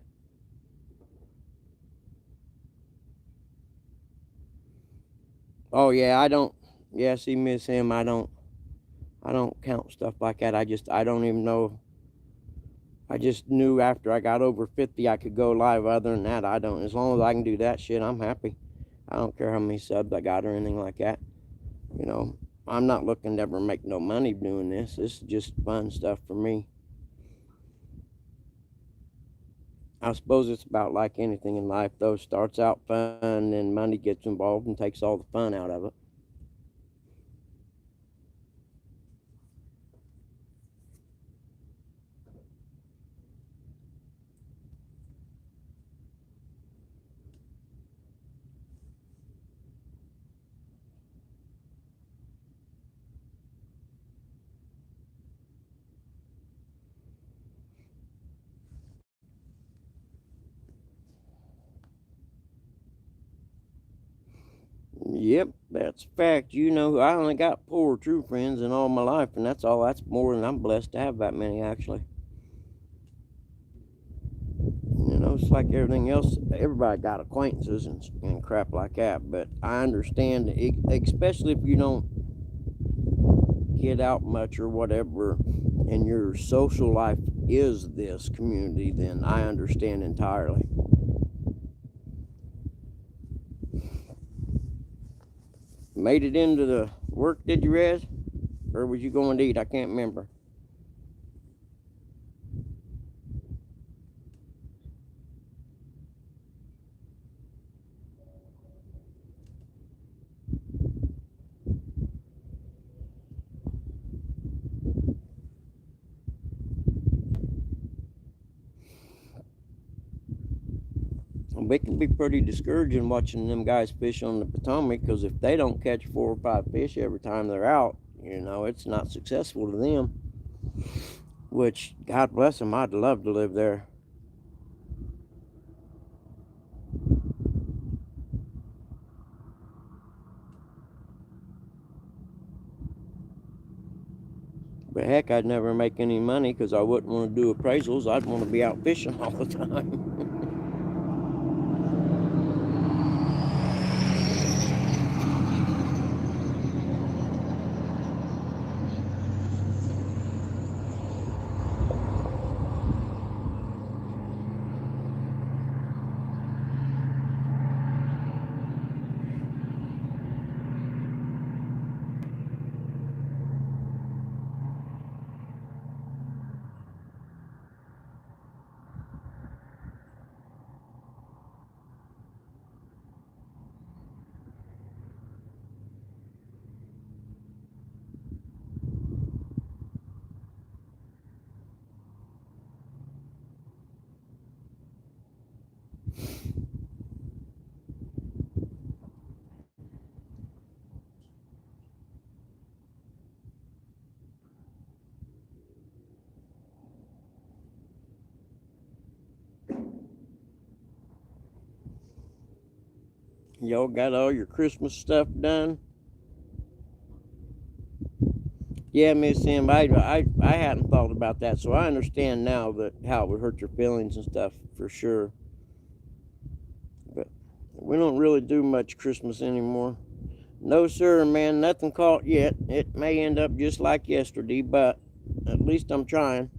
S1: Oh yeah, I don't. Yeah, see, Miss him. I don't count stuff like that. I don't even know. I just knew after I got over 50 I could go live. Other than that, I don't. As long as I can do that shit, I'm happy. I don't care how many subs I got or anything like that. You know, I'm not looking to ever make no money doing this. This is just fun stuff for me. I suppose it's about like anything in life, though. Starts out fun, then money gets involved and takes all the fun out of it. Yep, that's a fact. You know, I only got 4 true friends in all my life, and that's all. That's more than I'm blessed to have that many, actually. You know, it's like everything else. Everybody got acquaintances and crap like that, but I understand, especially if you don't get out much or whatever, and your social life is this community, then I understand entirely. Made it into the work, did you, Rez? Or was you going to eat? I can't remember. It can be pretty discouraging watching them guys fish on the Potomac, because if they don't catch 4 or 5 fish every time they're out, you know, it's not successful to them. Which, God bless them, I'd love to live there. But heck, I'd never make any money because I wouldn't want to do appraisals. I'd want to be out fishing all the time. Y'all got all your Christmas stuff done? Yeah, Miss Sim, I hadn't thought about that, so I understand now that how it would hurt your feelings and stuff for sure. But we don't really do much Christmas anymore. No, sir, man, nothing caught yet. It may end up just like yesterday, but at least I'm trying.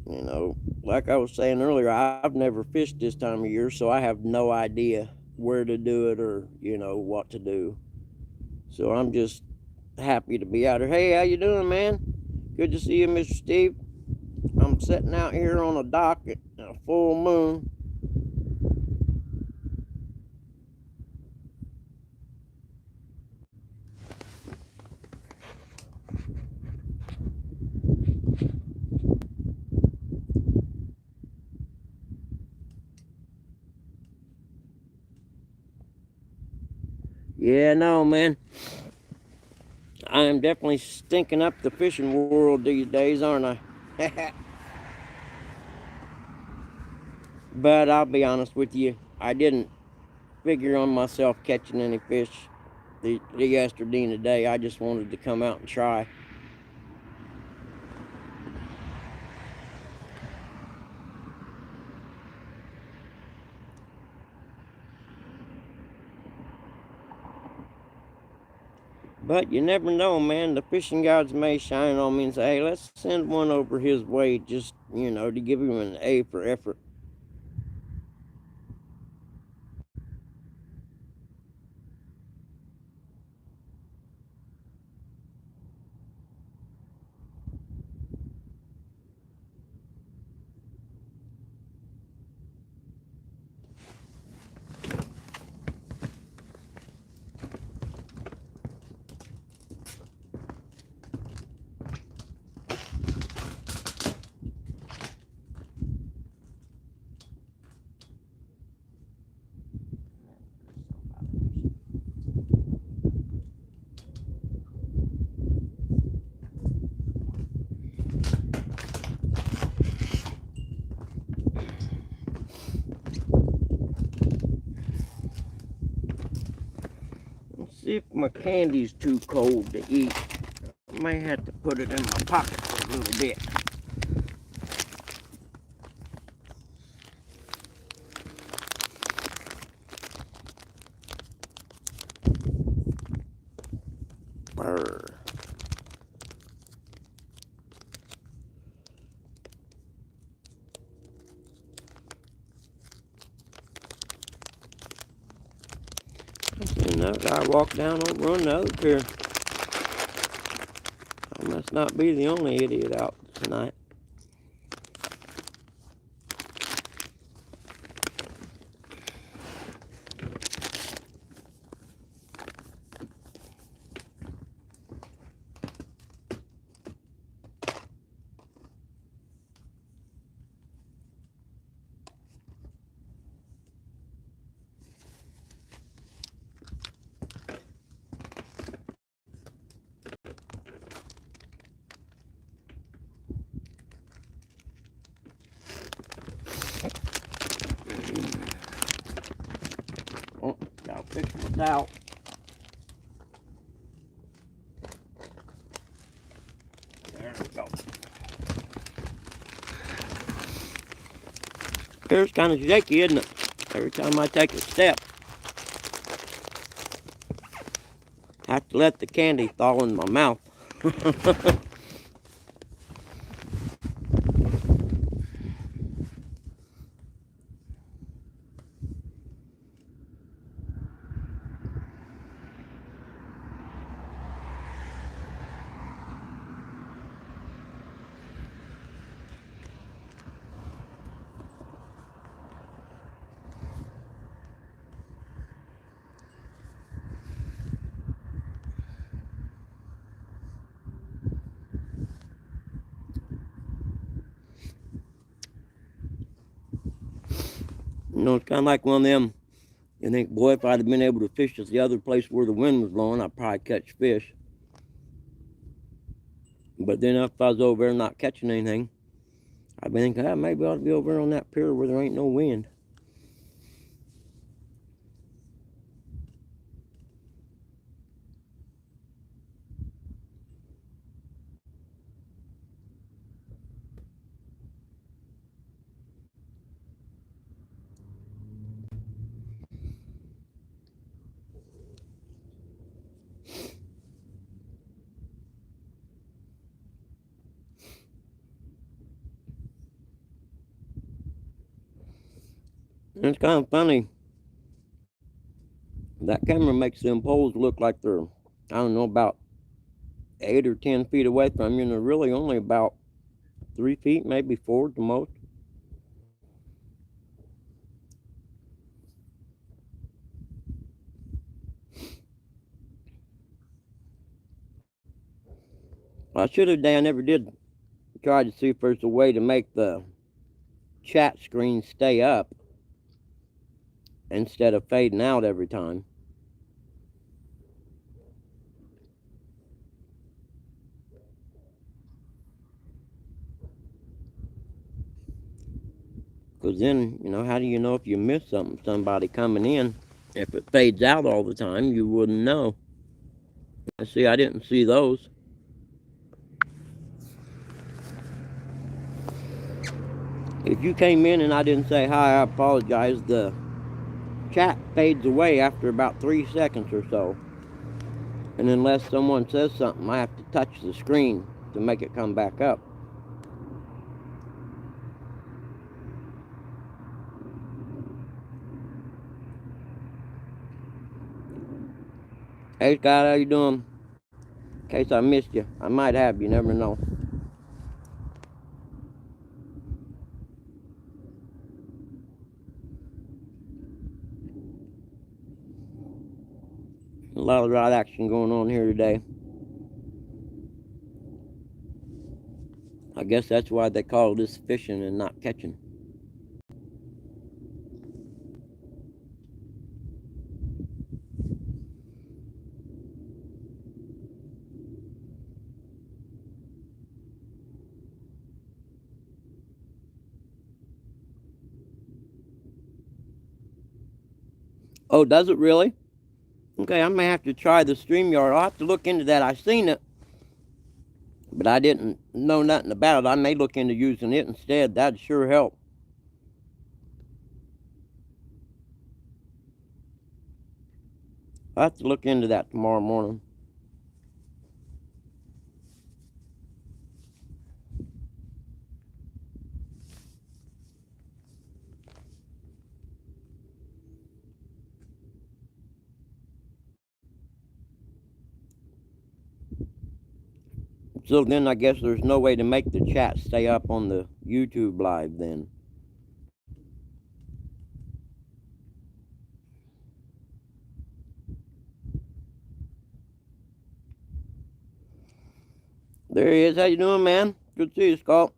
S1: You know, like I was saying earlier, I've never fished this time of year, so I have no idea where to do it or, you know, what to do. So I'm just happy to be out here. Hey, how you doing, man? Good to see you, Mr. Steve. I'm sitting out here on a dock at a full moon. Yeah, no, man. I am definitely stinking up the fishing world these days, aren't I? But I'll be honest with you, I didn't figure on myself catching any fish the yesterday and today. I just wanted to come out and try. But you never know, man. The fishing gods may shine on me and say, hey, let's send one over his way just, to give him an A for effort. See if my candy's too cold to eat. I may have to put it in my pocket for a little bit. Brr. And I walk down over on the other pier. I must not be the only idiot out tonight. Oh, gotta fix my towel. There we go. It's kind of shaky, isn't it? Every time I take a step, I have to let the candy fall in my mouth. It's kind of like one of them, you think, boy, if I'd have been able to fish at the other place where the wind was blowing, I'd probably catch fish. But then if I was over there not catching anything, I'd be thinking, maybe I ought to be over there on that pier where there ain't no wind. And it's kind of funny. That camera makes them poles look like they're, I don't know, about 8 or 10 feet away from you, and they're really only about 3 feet, maybe 4 at the most. I should have, I never did try to see if there's a way to make the chat screen stay up instead of fading out every time. Because then, how do you know if you miss somebody coming in? If it fades out all the time, you wouldn't know. See, I didn't see those. If you came in and I didn't say hi, I apologize. The chat fades away after about 3 seconds or so. And unless someone says something, I have to touch the screen to make it come back up. Hey Scott, how you doing? In case I missed you. I might have, you never know. A lot of rod action going on here today. I guess that's why they call this fishing and not catching. Oh, does it really? Okay, I may have to try the StreamYard. I'll have to look into that. I seen it, but I didn't know nothing about it. I may look into using it instead. That'd sure help. I'll have to look into that tomorrow morning. So then I guess there's no way to make the chat stay up on the YouTube live then. There he is. How you doing, man? Good to see you, Scott.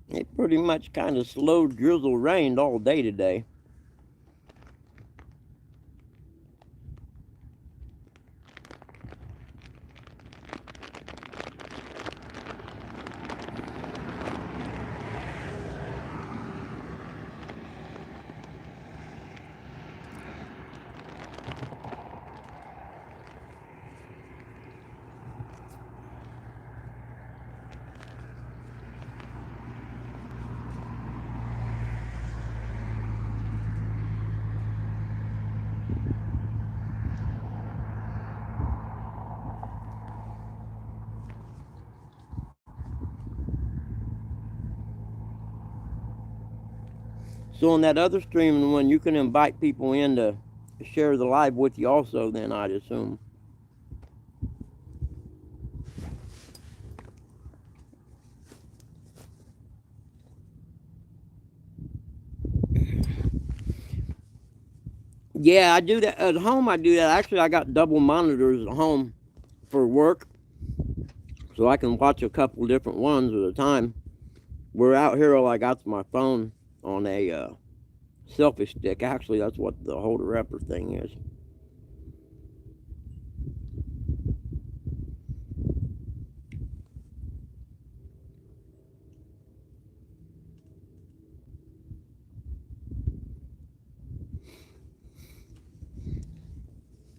S1: It pretty much kind of slow drizzle rained all day today. So on that other streaming one, you can invite people in to share the live with you also then, I'd assume. Yeah, I do that. At home, I do that. Actually, I got double monitors at home for work, so I can watch a couple different ones at a time. We're out here, all I got's my phone on a selfie stick. Actually, that's what the holder upper thing is.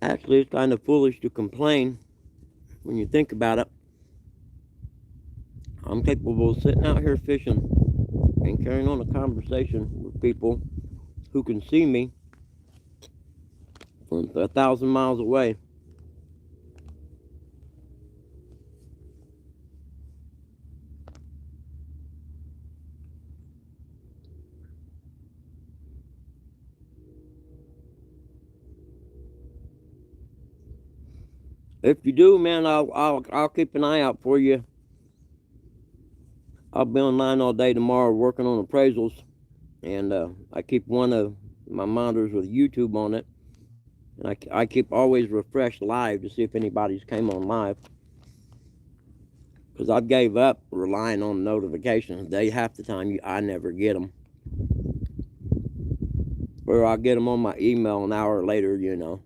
S1: Actually, it's kind of foolish to complain when you think about it. I'm capable of sitting out here fishing and carrying on a conversation with people who can see me from 1,000 miles away. If you do, man, I'll keep an eye out for you. I'll be online all day tomorrow working on appraisals, and I keep one of my monitors with YouTube on it, and I keep always refresh live to see if anybody's came on live, because I gave up relying on notifications. They half the time I never get them, or I'll get them on my email an hour later, you know.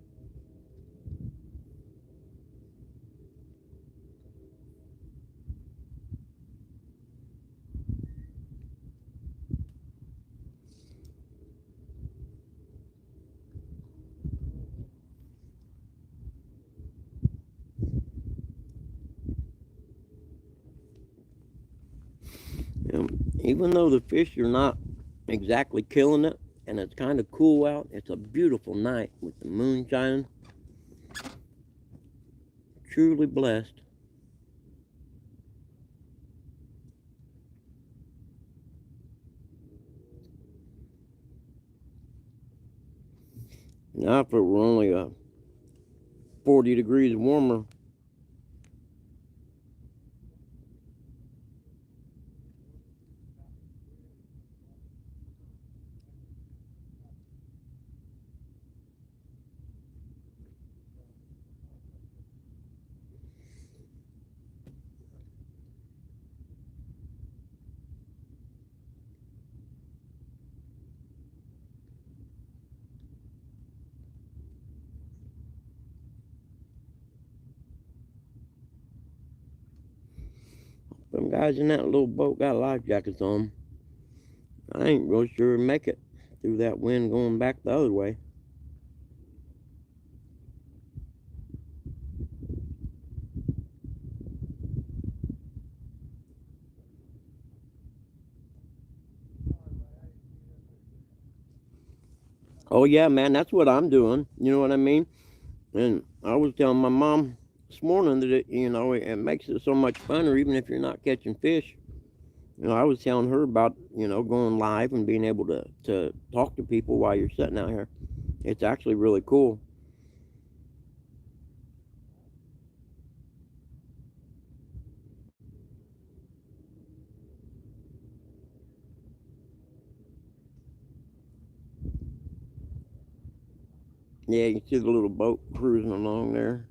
S1: Even though the fish are not exactly killing it and it's kind of cool out, it's a beautiful night with the moon shining. Truly blessed. Now, if it were only 40 degrees warmer, them guys in that little boat got life jackets on. I ain't real sure to make it through that wind going back the other way. Oh yeah, man, that's what I'm doing. You know what I mean? And I was telling my mom this morning that it makes it so much funner even if you're not catching fish. I was telling her about going live and being able to talk to people while you're sitting out here. It's actually really cool. Yeah, you see the little boat cruising along there.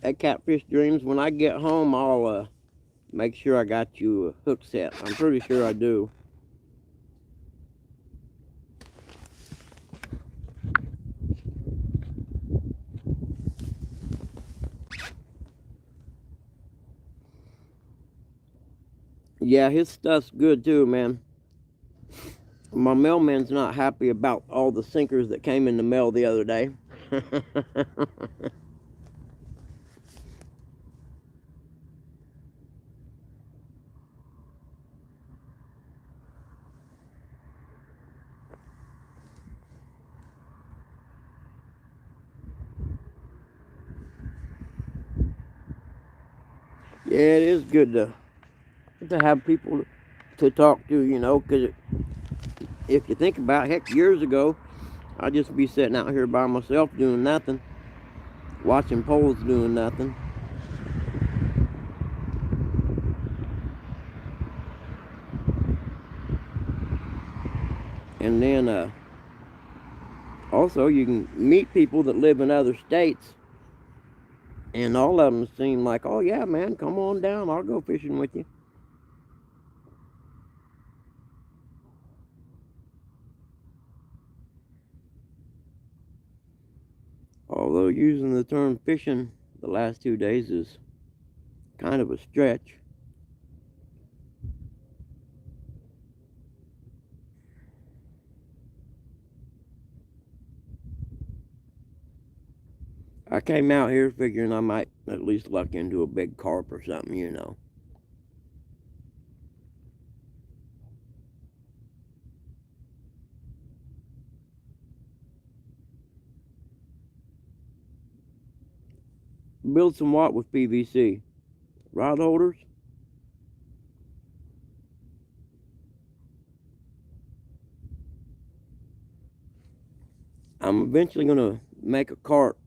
S1: That Catfish Dreams, when I get home, I'll make sure I got you a hook set. I'm pretty sure I do. Yeah, his stuff's good too, man. My mailman's not happy about all the sinkers that came in the mail the other day. Yeah, it is good to have people to talk to, because if you think about it, heck, years ago, I'd just be sitting out here by myself doing nothing, watching poles doing nothing. And then also you can meet people that live in other states, and all of them seem like, oh yeah, man, come on down, I'll go fishing with you. Although using the term fishing the last 2 days is kind of a stretch. I came out here figuring I might at least luck into a big carp or something. Build some what with PVC? Rod holders? I'm eventually going to make a cart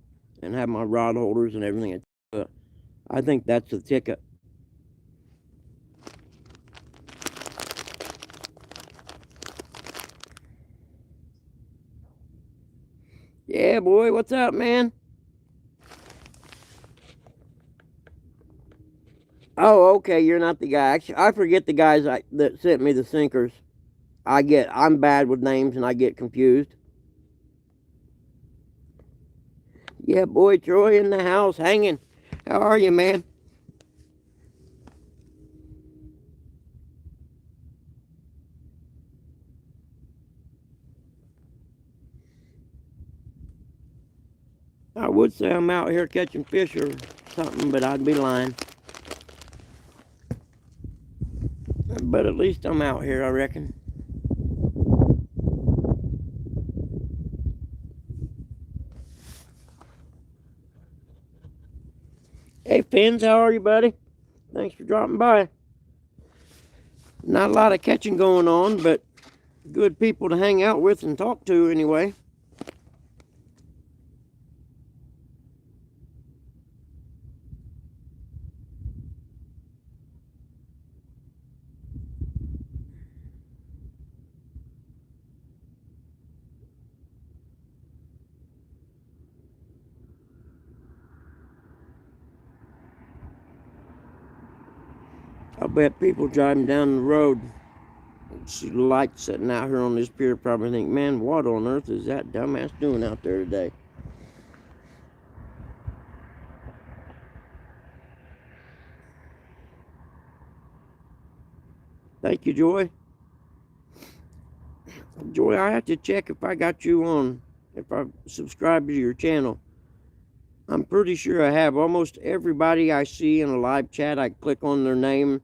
S1: and have my rod holders and everything. I think that's the ticket. Yeah, boy, what's up, man? Oh, okay, you're not the guy. Actually, I forget the guys that sent me the sinkers. I'm bad with names and I get confused. Yeah, boy, Troy in the house hanging. How are you, man? I would say I'm out here catching fish or something, but I'd be lying. But at least I'm out here, I reckon. Hey, Fins, how are you, buddy? Thanks for dropping by. Not a lot of catching going on, but good people to hang out with and talk to anyway. I bet people driving down the road see the lights sitting out here on this pier probably think, man, what on earth is that dumbass doing out there today? Thank you, Joy. Joy, I have to check if I got you on, if I subscribed to your channel. I'm pretty sure I have. Almost everybody I see in a live chat, I click on their name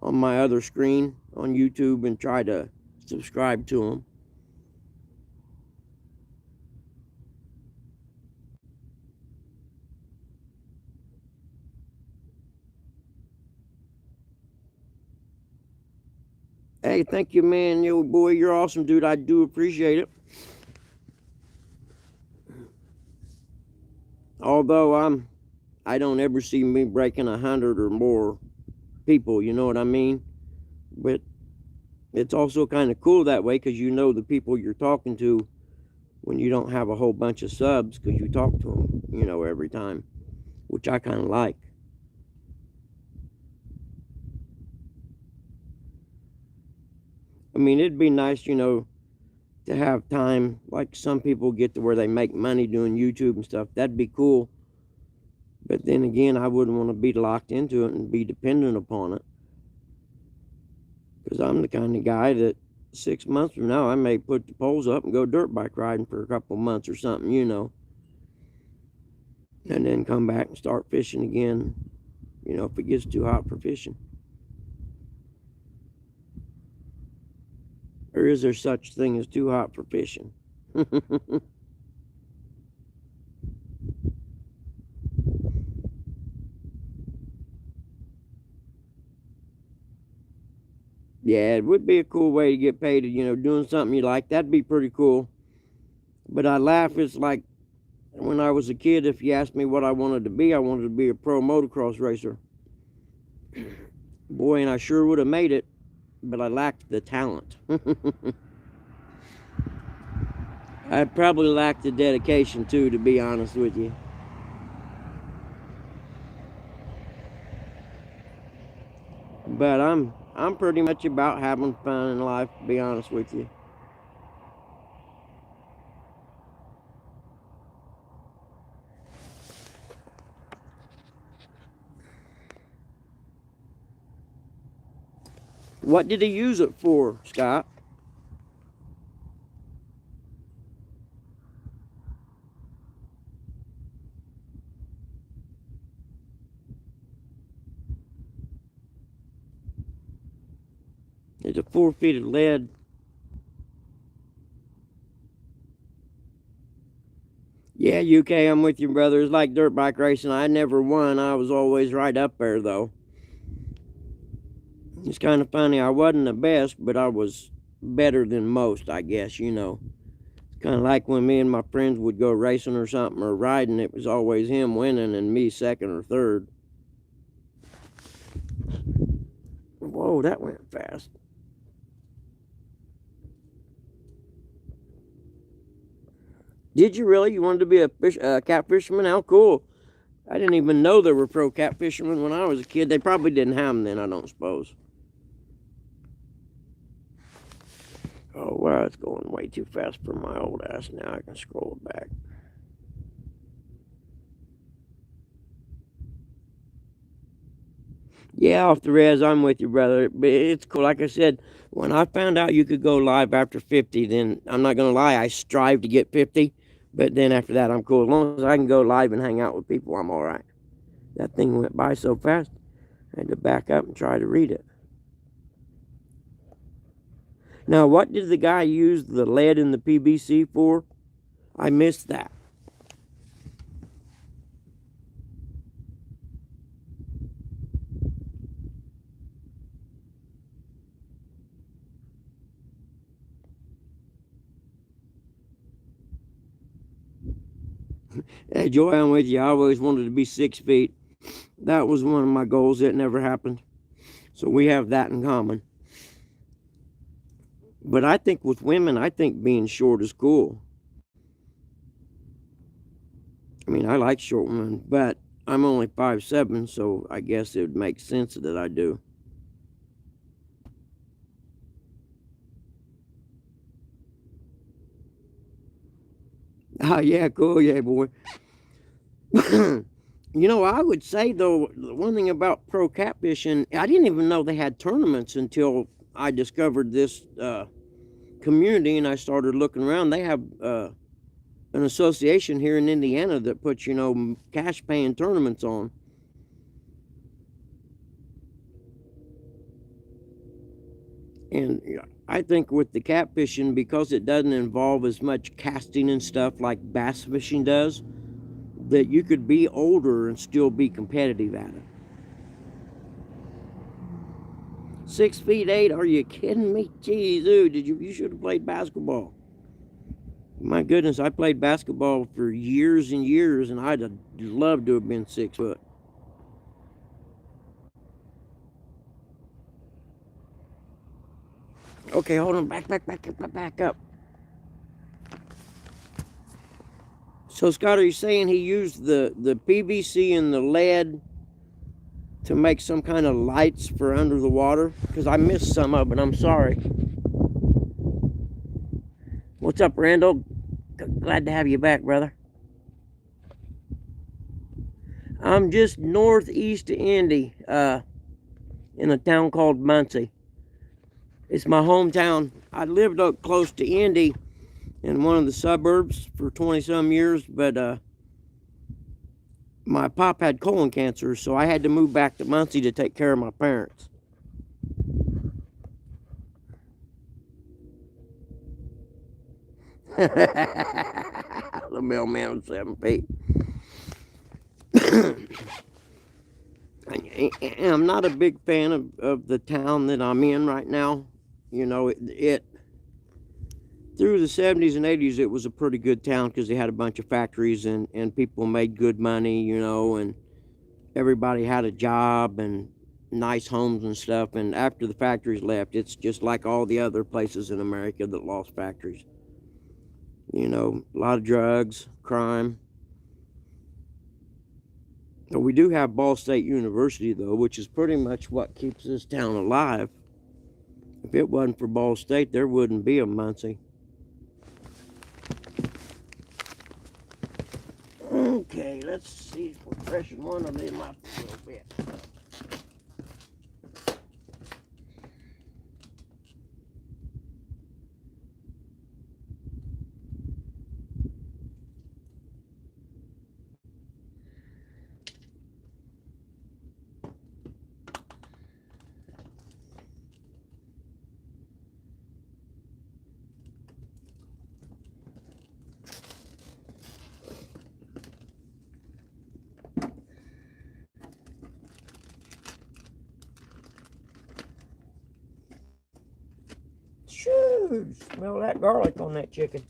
S1: on my other screen on YouTube and try to subscribe to them. Hey, thank you, man. Yo, boy, you're awesome, dude. I do appreciate it. Although I don't ever see me breaking 100 or more people, you know what I mean? But it's also kind of cool that way because you know the people you're talking to when you don't have a whole bunch of subs because you talk to them, you know, every time, which I kind of like. I mean, it'd be nice, you know, to have time like some people get to where they make money doing YouTube and stuff. That'd be cool. But then again, I wouldn't want to be locked into it and be dependent upon it. Because I'm the kind of guy that 6 months from now, I may put the poles up and go dirt bike riding for a couple months or something, you know. And then come back and start fishing again, you know, if it gets too hot for fishing. Or is there such thing as too hot for fishing? Yeah, it would be a cool way to get paid, you know, doing something you like. That'd be pretty cool. But I laugh, it's like when I was a kid, if you asked me what I wanted to be, I wanted to be a pro motocross racer. Boy, and I sure would have made it, but I lacked the talent. I probably lacked the dedication too, to be honest with you. But I'm pretty much about having fun in life, to be honest with you. What did he use it for, Scott? It's a 4 feet of lead. Yeah, UK, I'm with you, brother. It's like dirt bike racing. I never won. I was always right up there, though. It's kind of funny. I wasn't the best, but I was better than most, I guess, you know. It's kind of like when me and my friends would go racing or something or riding, it was always him winning and me second or third. Whoa, that went fast. Did you really? You wanted to be a cat fisherman? How cool. I didn't even know there were pro cat fishermen when I was a kid. They probably didn't have them then, I don't suppose. Oh, wow, it's going way too fast for my old ass now. I can scroll back. Yeah, off the res, I'm with you, brother. But it's cool. Like I said, when I found out you could go live after 50, then I'm not going to lie, I strive to get 50. But then after that, I'm cool. As long as I can go live and hang out with people, I'm all right. That thing went by so fast, I had to back up and try to read it. Now, what did the guy use the lead in the PVC for? I missed that. Hey, Joy, I'm with you. I always wanted to be 6 feet. That was one of my goals. It never happened. So we have that in common. But I think with women, I think being short is cool. I mean, I like short women, but I'm only 5'7", so I guess it would make sense that I do. Ah, yeah, cool, yeah, boy. You know, I would say, though, the one thing about pro catfishing, I didn't even know they had tournaments until I discovered this community and I started looking around. They have an association here in Indiana that puts, cash paying tournaments on. And I think with the catfishing, because it doesn't involve as much casting and stuff like bass fishing does, that you could be older and still be competitive at it. 6'8", are you kidding me? Jeez, dude, you should have played basketball. My goodness, I played basketball for years and years, and I'd have loved to have been 6 foot. Okay, hold on, back up. So, Scott, are you saying he used the PVC and the lead to make some kind of lights for under the water? Because I missed some of it, I'm sorry. What's up, Randall? Glad to have you back, brother. I'm just northeast of Indy, in a town called Muncie. It's my hometown. I lived up close to Indy in one of the suburbs for 20-some years, but my pop had colon cancer, so I had to move back to Muncie to take care of my parents. The mailman was 7 feet. I'm not a big fan of the town that I'm in right now. You know, it through the 70s and 80s, it was a pretty good town because they had a bunch of factories and people made good money, and everybody had a job and nice homes and stuff. And after the factories left, it's just like all the other places in America that lost factories. A lot of drugs, crime. We do have Ball State University, though, which is pretty much what keeps this town alive. If it wasn't for Ball State, there wouldn't be a Muncie. Okay, let's see if we're pressing one of them up a little bit. Shoo! Smell that garlic on that chicken.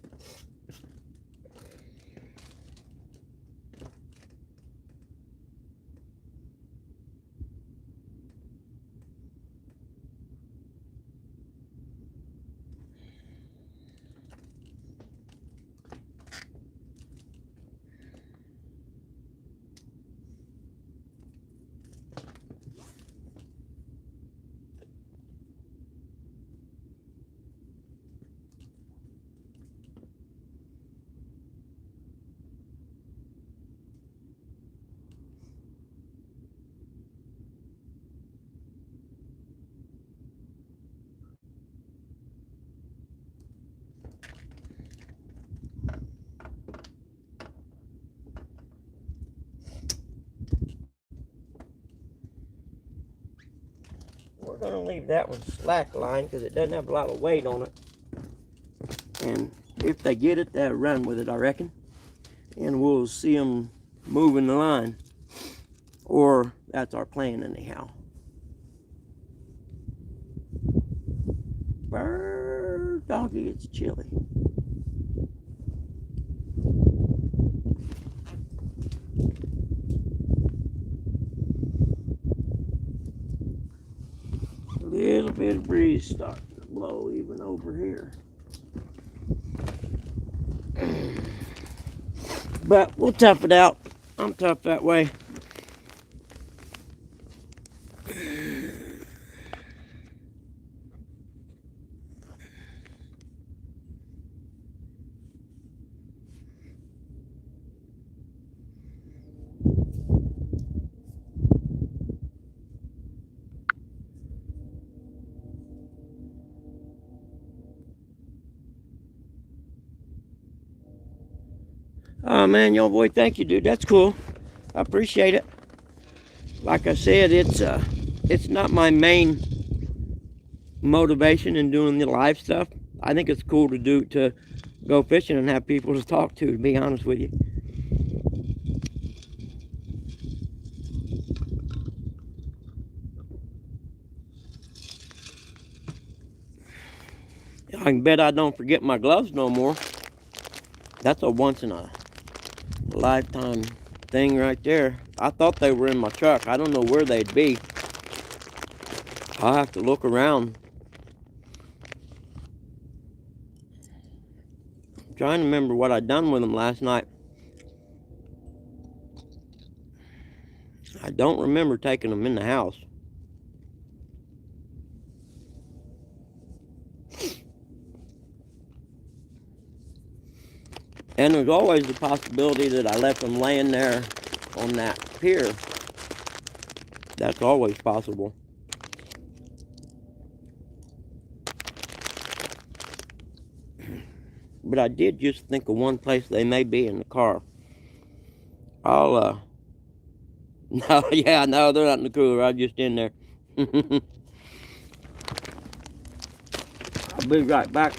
S1: we're going to leave that one slack line because it doesn't have a lot of weight on it. And if they get it, they'll run with it, I reckon. And we'll see them moving the line. Or that's our plan anyhow. Bird doggy, it's chilly. A little bit of breeze starting to blow even over here. But we'll tough it out. I'm tough that way. Oh man, yo boy, thank you, dude. That's cool. I appreciate it. Like I said, it's not my main motivation in doing the live stuff. I think it's cool to go fishing and have people to talk to be honest with you. I can bet I don't forget my gloves no more. That's a once in a lifetime thing right there. I thought they were in my truck. I don't know where they'd be. I'll have to look around. I'm trying to remember what I'd done with them last night. I don't remember taking them in the house. And there's always the possibility that I left them laying there on that pier. That's always possible. But I did just think of one place they may be in the car. No, yeah, no, they're not in the cooler. I'm just in there. I'll be right back.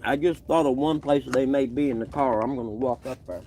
S1: I just thought of one place they may be in the car. I'm going to walk up there.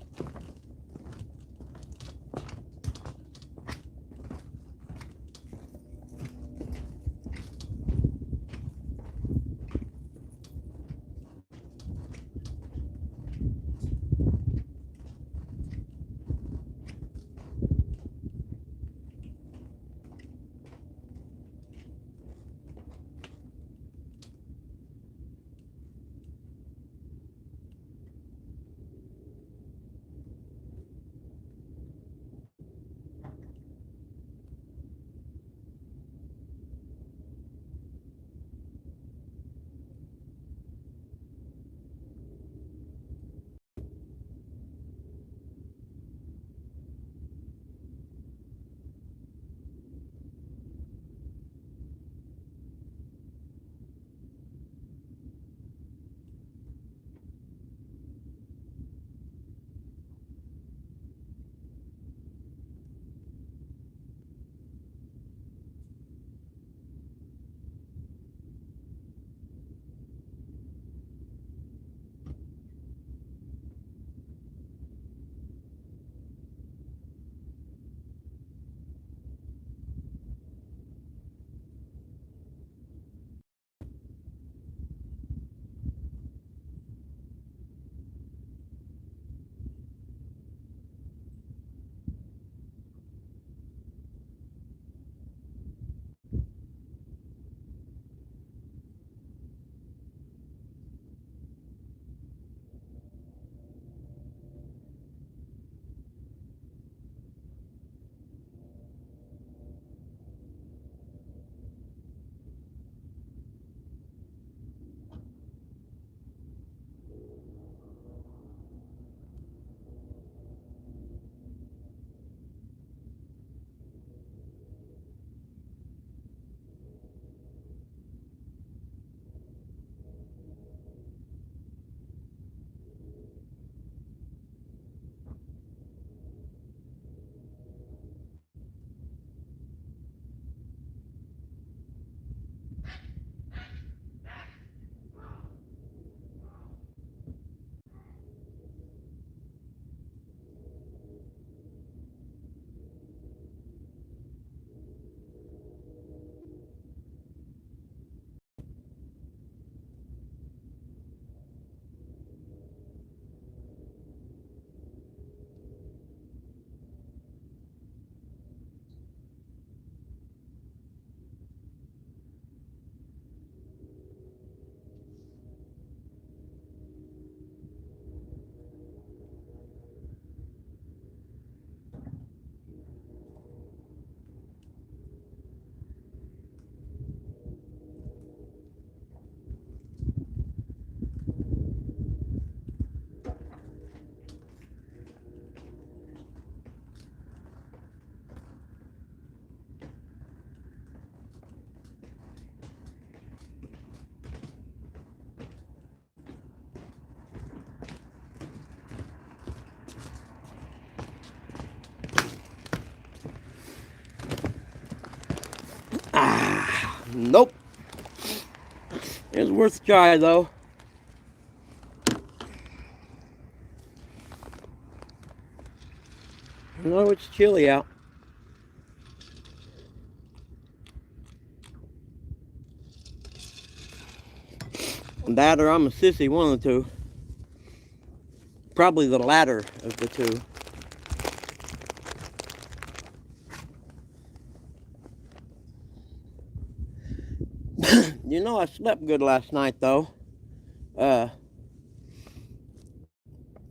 S1: Nope. It's worth a try though. I know it's chilly out. That or I'm a sissy, one of the two. Probably the latter of the two. You know, I slept good last night though.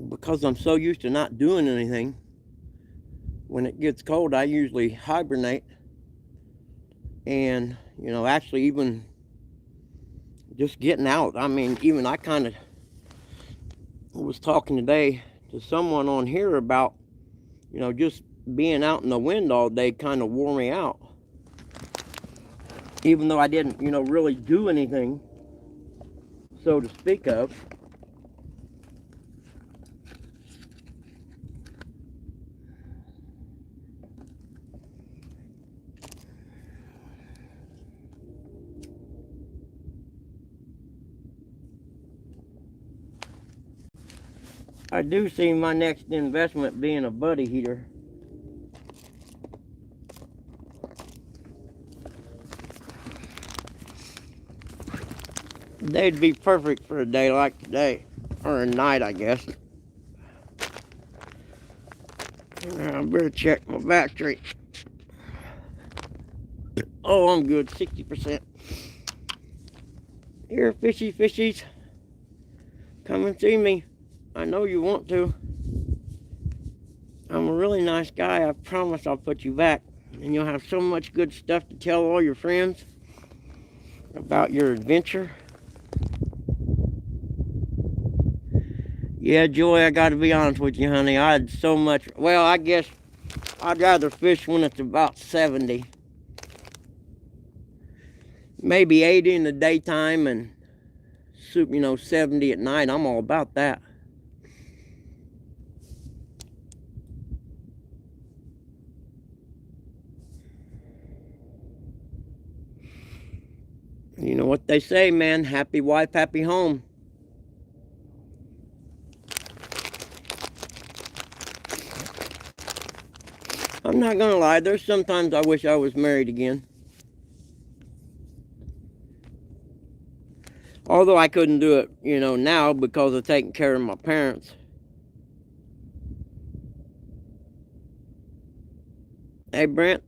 S1: Because I'm so used to not doing anything. When it gets cold, I usually hibernate. And, you know, actually even just getting out. I mean, even I kind of was talking today to someone on here about, you know, just being out in the wind all day kind of wore me out. Even though I didn't, you know, really do anything, so to speak of. I do see my next investment being a buddy heater. They'd be perfect for a day like today, or a night, I guess. I better check my battery. Oh, I'm good, 60%. Here, fishies, come and see me. I know you want to. I'm a really nice guy. I promise I'll put you back. And you'll have so much good stuff to tell all your friends about your adventure. Yeah, Joy, I gotta be honest with you, honey. I had so much. Well, I guess I'd rather fish when it's about 70. Maybe 80 in the daytime and, you know, 70 at night. I'm all about that. You know what they say, man. Happy wife, happy home. I'm not gonna lie. There's sometimes I wish I was married again. Although I couldn't do it, you know, now because of taking care of my parents. Hey, Brent.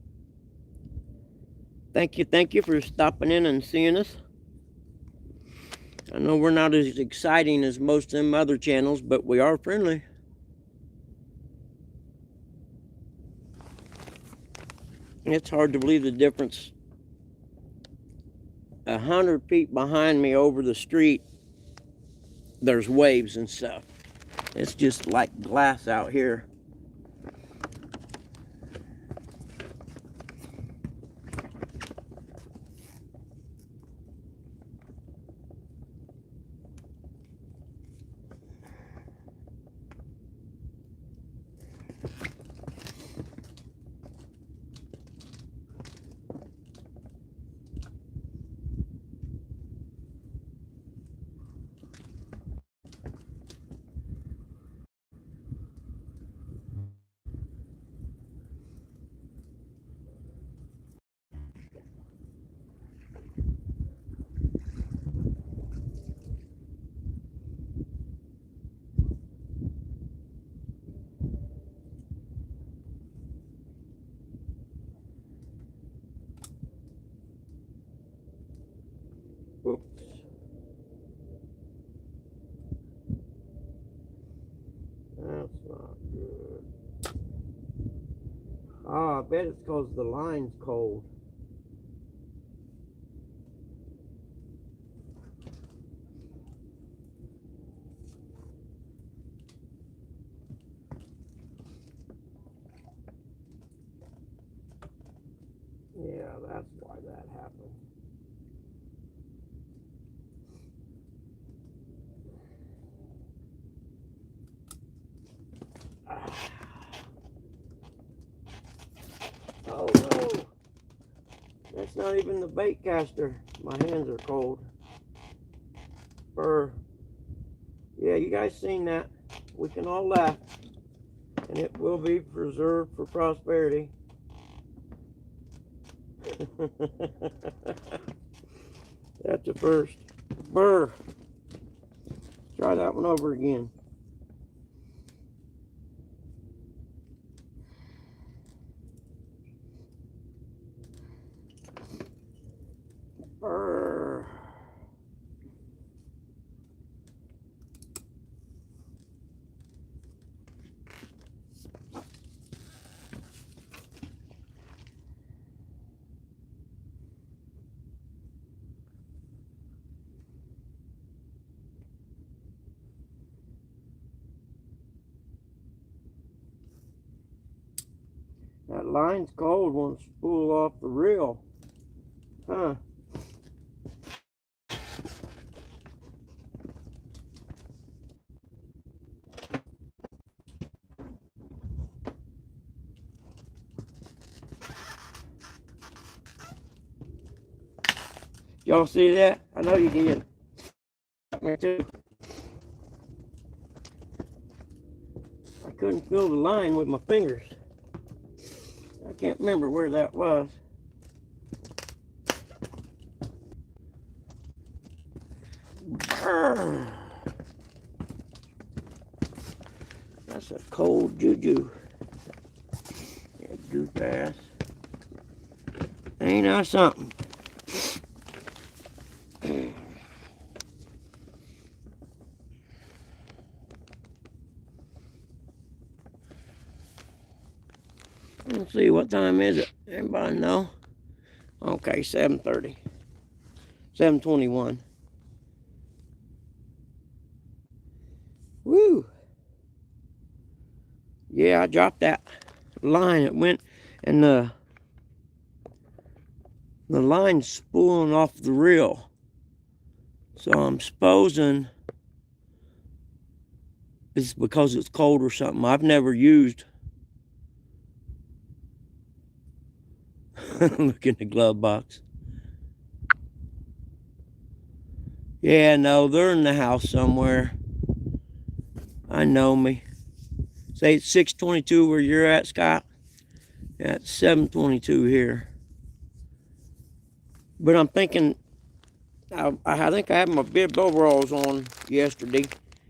S1: Thank you for stopping in and seeing us. I know we're not as exciting as most of them other channels, but we are friendly. It's hard to believe the difference. 100 feet behind me over the street, there's waves and stuff. It's just like glass out here. Oops. That's not good. Oh, I bet it's because the line's cold. Yeah, that's why that happened. Oh no! That's not not even the bait caster. My hands are cold. Burr. Yeah, you guys seen that. We can all laugh. And it will be preserved for prosperity. That's a first. Burr. Try that one over again. Burr. That line's cold, won't spool off the reel. Huh. Y'all see that? I know you did. Me too. I couldn't feel the line with my fingers. I can't remember where that was. Brr. That's a cold juju. Yeah, goof ass. Ain't that something? Let's see, what time is it? Anybody know? Okay, 7:30. 7:21. Woo! Yeah, I dropped that line. It went, and the line's spooling off the reel. So I'm supposing it's because it's cold or something. I've never used. Look in the glove box. Yeah, no, they're in the house somewhere. I know me. Say it's 6:22 where you're at, Scott. Yeah, it's 7:22 here. But I'm thinking, I think I had my bib overalls on yesterday,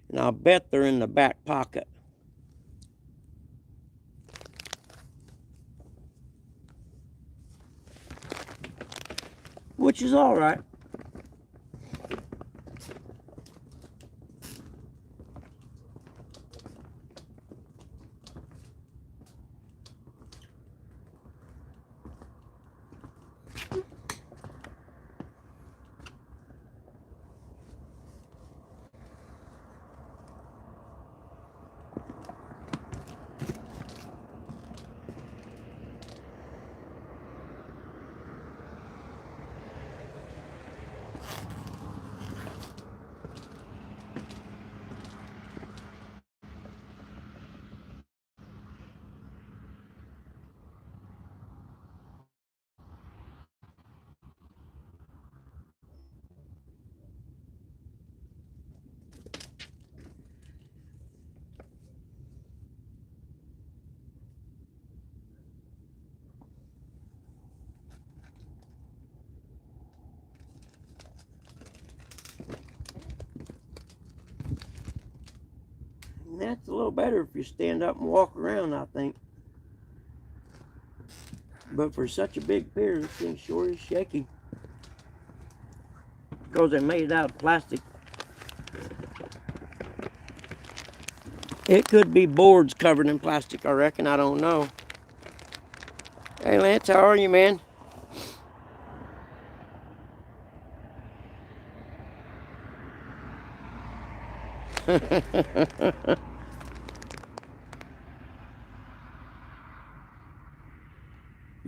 S1: and I bet they're in the back pocket. Which is all right. And that's a little better if you stand up and walk around, I think. But for such a big pier, this thing sure is shaky. Because they made it out of plastic. It could be boards covered in plastic, I reckon. I don't know. Hey, Lance, how are you, man?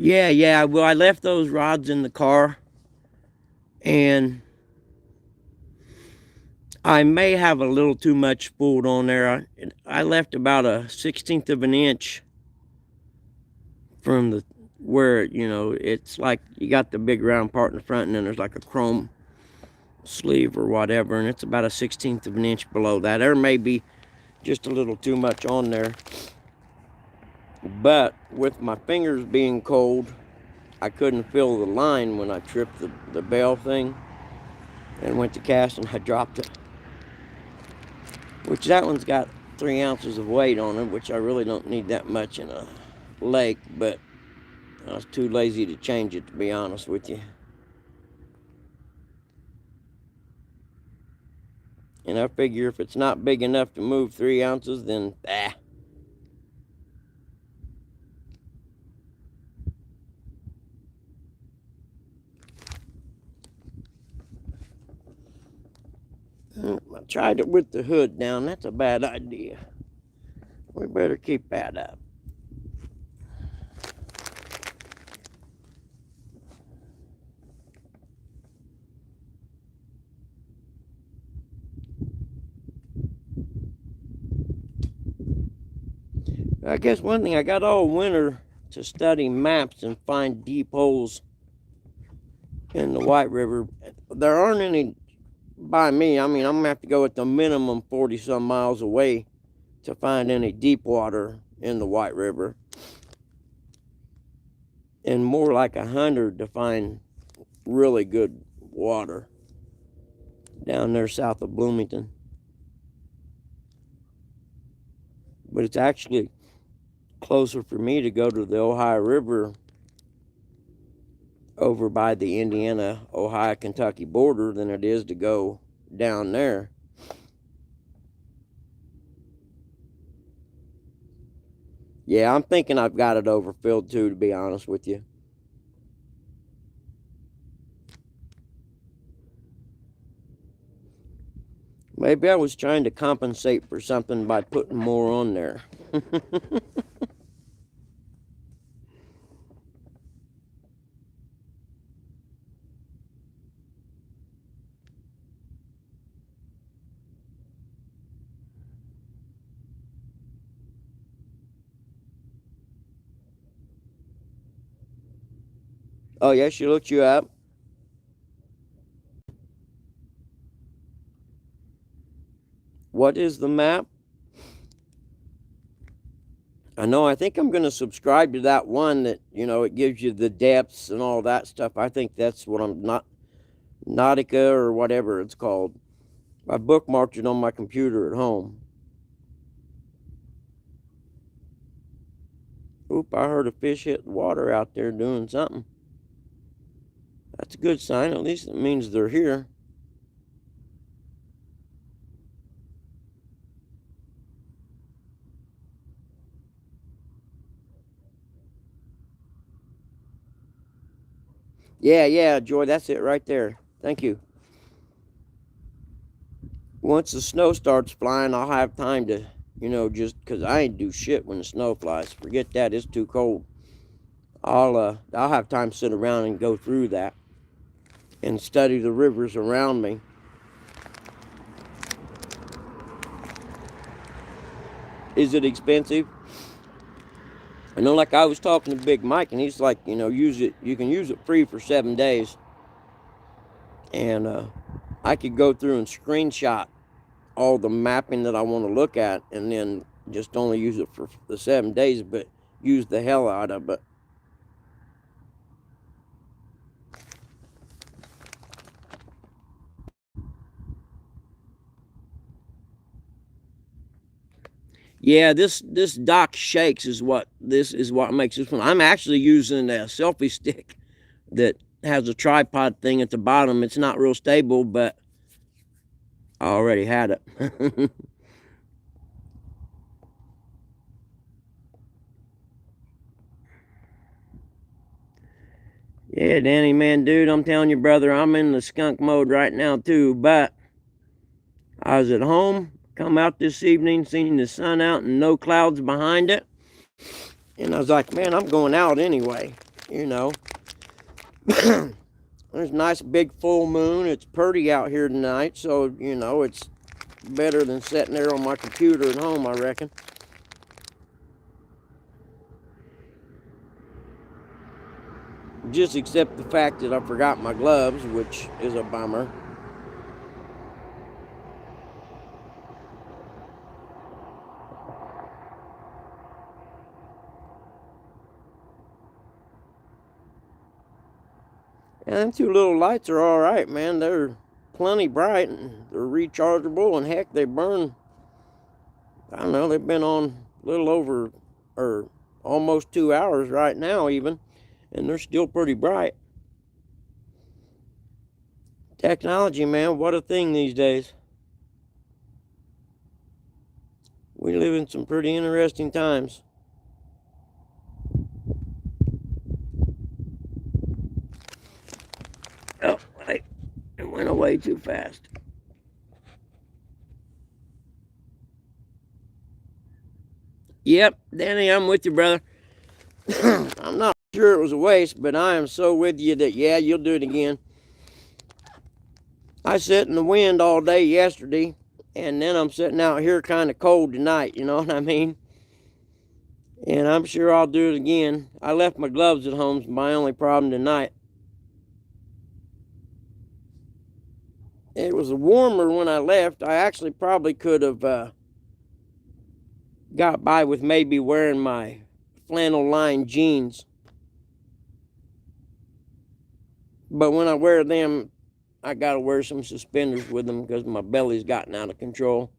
S1: Yeah. Well, I left those rods in the car, and I may have a little too much spooled on there. I left about a 1/16 of an inch from the where, you know, it's like you got the big round part in the front and then there's like a chrome sleeve or whatever, and it's about a 1/16 of an inch below that. There may be just a little too much on there, but with my fingers being cold, I couldn't feel the line when I tripped the bell thing and went to cast, and I dropped it. Which that one's got 3 ounces of weight on it, which I really don't need that much in a lake, but I was too lazy to change it, to be honest with you. And I figure if it's not big enough to move 3 ounces, then I tried it with the hood down. That's a bad idea. We better keep that up. I guess one thing, I got all winter to study maps and find deep holes in the White River. There aren't any by me. I mean, I'm going to have to go at the minimum 40 some miles away to find any deep water in the White River, and more like 100 to find really good water down there south of Bloomington. But it's actually closer for me to go to the Ohio River over by the Indiana, Ohio, Kentucky border than it is to go down there. Yeah, I'm thinking I've got it overfilled too, to be honest with you. Maybe I was trying to compensate for something by putting more on there. Oh, yeah, she looked you up. What is the map? I know, I think I'm going to subscribe to that one that, you know, it gives you the depths and all that stuff. I think that's what I'm Nautica or whatever it's called. I bookmarked it on my computer at home. Oop, I heard a fish hit the water out there doing something. That's a good sign. At least it means they're here. Yeah, Joy, that's it right there. Thank you. Once the snow starts flying, I'll have time to, you know, just because I ain't do shit when the snow flies. Forget that, it's too cold. I'll have time to sit around and go through that and study the rivers around me. Is it expensive? I know, like I was talking to Big Mike, and he's like, you know, you can use it free for 7 days. And I could go through and screenshot all the mapping that I want to look at, and then just only use it for the 7 days, but use the hell out of it. Yeah, this dock shakes is what makes this one. I'm actually using a selfie stick that has a tripod thing at the bottom. It's not real stable, but I already had it. Yeah, Danny, man, dude, I'm telling you, brother, I'm in the skunk mode right now too, but I was at home, come out this evening, seeing the sun out and no clouds behind it. And I was like, man, I'm going out anyway, you know. There's a nice big full moon. It's pretty out here tonight, so, you know, it's better than sitting there on my computer at home, I reckon. just except the fact that I forgot my gloves, which is a bummer. And them two little lights are all right, man. They're plenty bright and they're rechargeable, and heck, they burn. I don't know, they've been on a little over, or almost 2 hours right now even, and they're still pretty bright. Technology, man, what a thing these days. We live in some pretty interesting times. Oh, wait, it went away too fast. Yep, Danny, I'm with you, brother. I'm not sure it was a waste, but I am so with you that, yeah, you'll do it again. I sat in the wind all day yesterday, and then I'm sitting out here kind of cold tonight, you know what I mean? And I'm sure I'll do it again. I left my gloves at home, my only problem tonight. It was warmer when I left. I actually probably could have got by with maybe wearing my flannel lined jeans. But when I wear them, I gotta wear some suspenders with them because my belly's gotten out of control.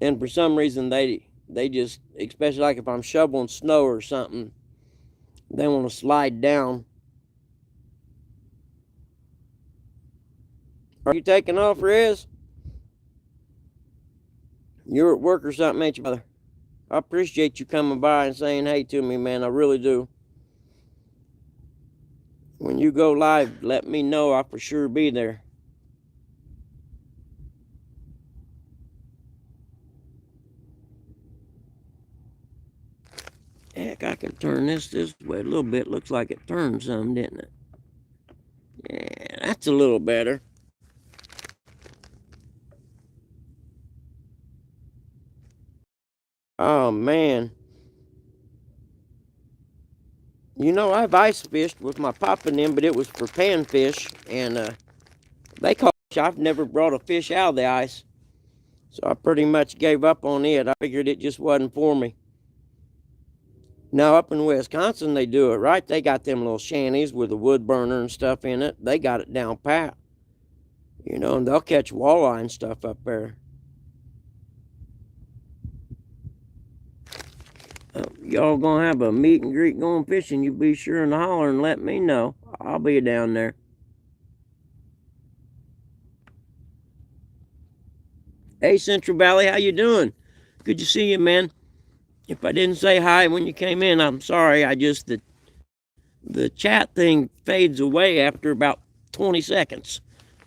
S1: And for some reason they just, especially like if I'm shoveling snow or something, they want to slide down. Are you taking off, Riz? You're at work or something, ain't you, brother? I appreciate you coming by and saying hey to me, man. I really do. When you go live, let me know. I'll for sure be there. Heck, I can turn this way a little bit. Looks like it turned some, didn't it? Yeah, that's a little better. Oh, man. You know, I've ice fished with my pop in them, but it was for panfish, and they caught fish. I've never brought a fish out of the ice, so I pretty much gave up on it. I figured it just wasn't for me. Now, up in Wisconsin, they do it right. They got them little shanties with a wood burner and stuff in it. They got it down pat. You know, and they'll catch walleye and stuff up there. Y'all gonna have a meet and greet going fishing, you be sure and holler and let me know. I'll be down there. Hey, Central Valley, how you doing? Good to see you, man. If I didn't say hi when you came in, I'm sorry. The chat thing fades away after about 20 seconds.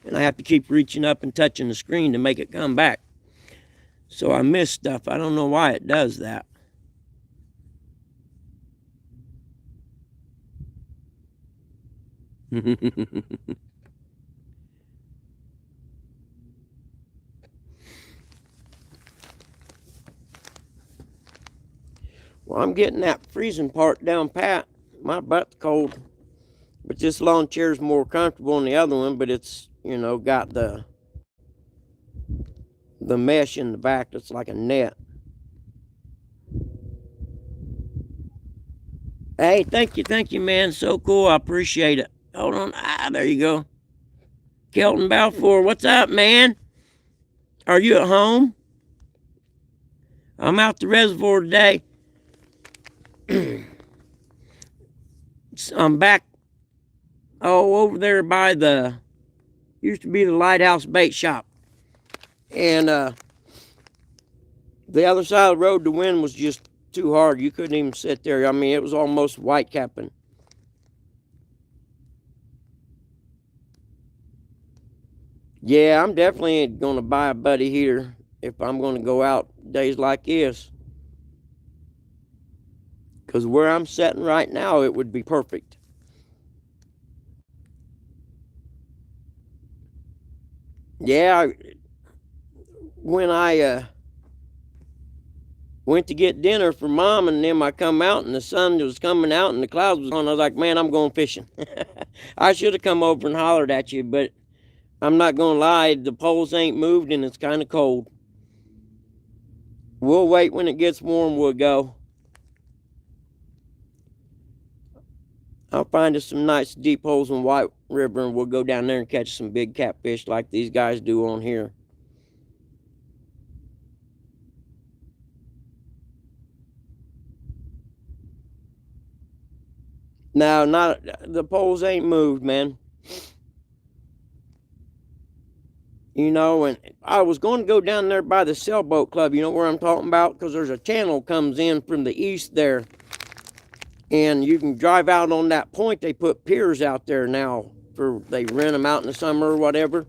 S1: And I have to keep reaching up and touching the screen to make it come back. So I miss stuff. I don't know why it does that. Well, I'm getting that freezing part down pat. My butt's cold. But this lawn chair's more comfortable than the other one, but it's, you know, got the mesh in the back that's like a net. Hey, thank you, man. So cool. I appreciate it. Hold on. There you go. Kelton Balfour, what's up, man? Are you at home? I'm out the reservoir today. I'm back, over there by used to be the Lighthouse Bait Shop. And the other side of the road, the wind was just too hard. You couldn't even sit there. I mean, it was almost white capping. Yeah, I'm definitely going to buy a buddy here if I'm going to go out days like this. Because where I'm sitting right now, it would be perfect. Yeah, when I Went to get dinner for Mom, and then I come out, and the sun was coming out, and the clouds was on. I was like, man, I'm going fishing. I should have come over and hollered at you, but I'm not going to lie. The poles ain't moved, and it's kind of cold. We'll wait when it gets warm, we'll go. I'll find us some nice deep holes in White River, and we'll go down there and catch some big catfish like these guys do on here. Now, the poles ain't moved, man. You know, and I was going to go down there by the Sailboat Club. You know where I'm talking about? Because there's a channel comes in from the east there. And you can drive out on that point. They put piers out there now. They rent them out in the summer or whatever.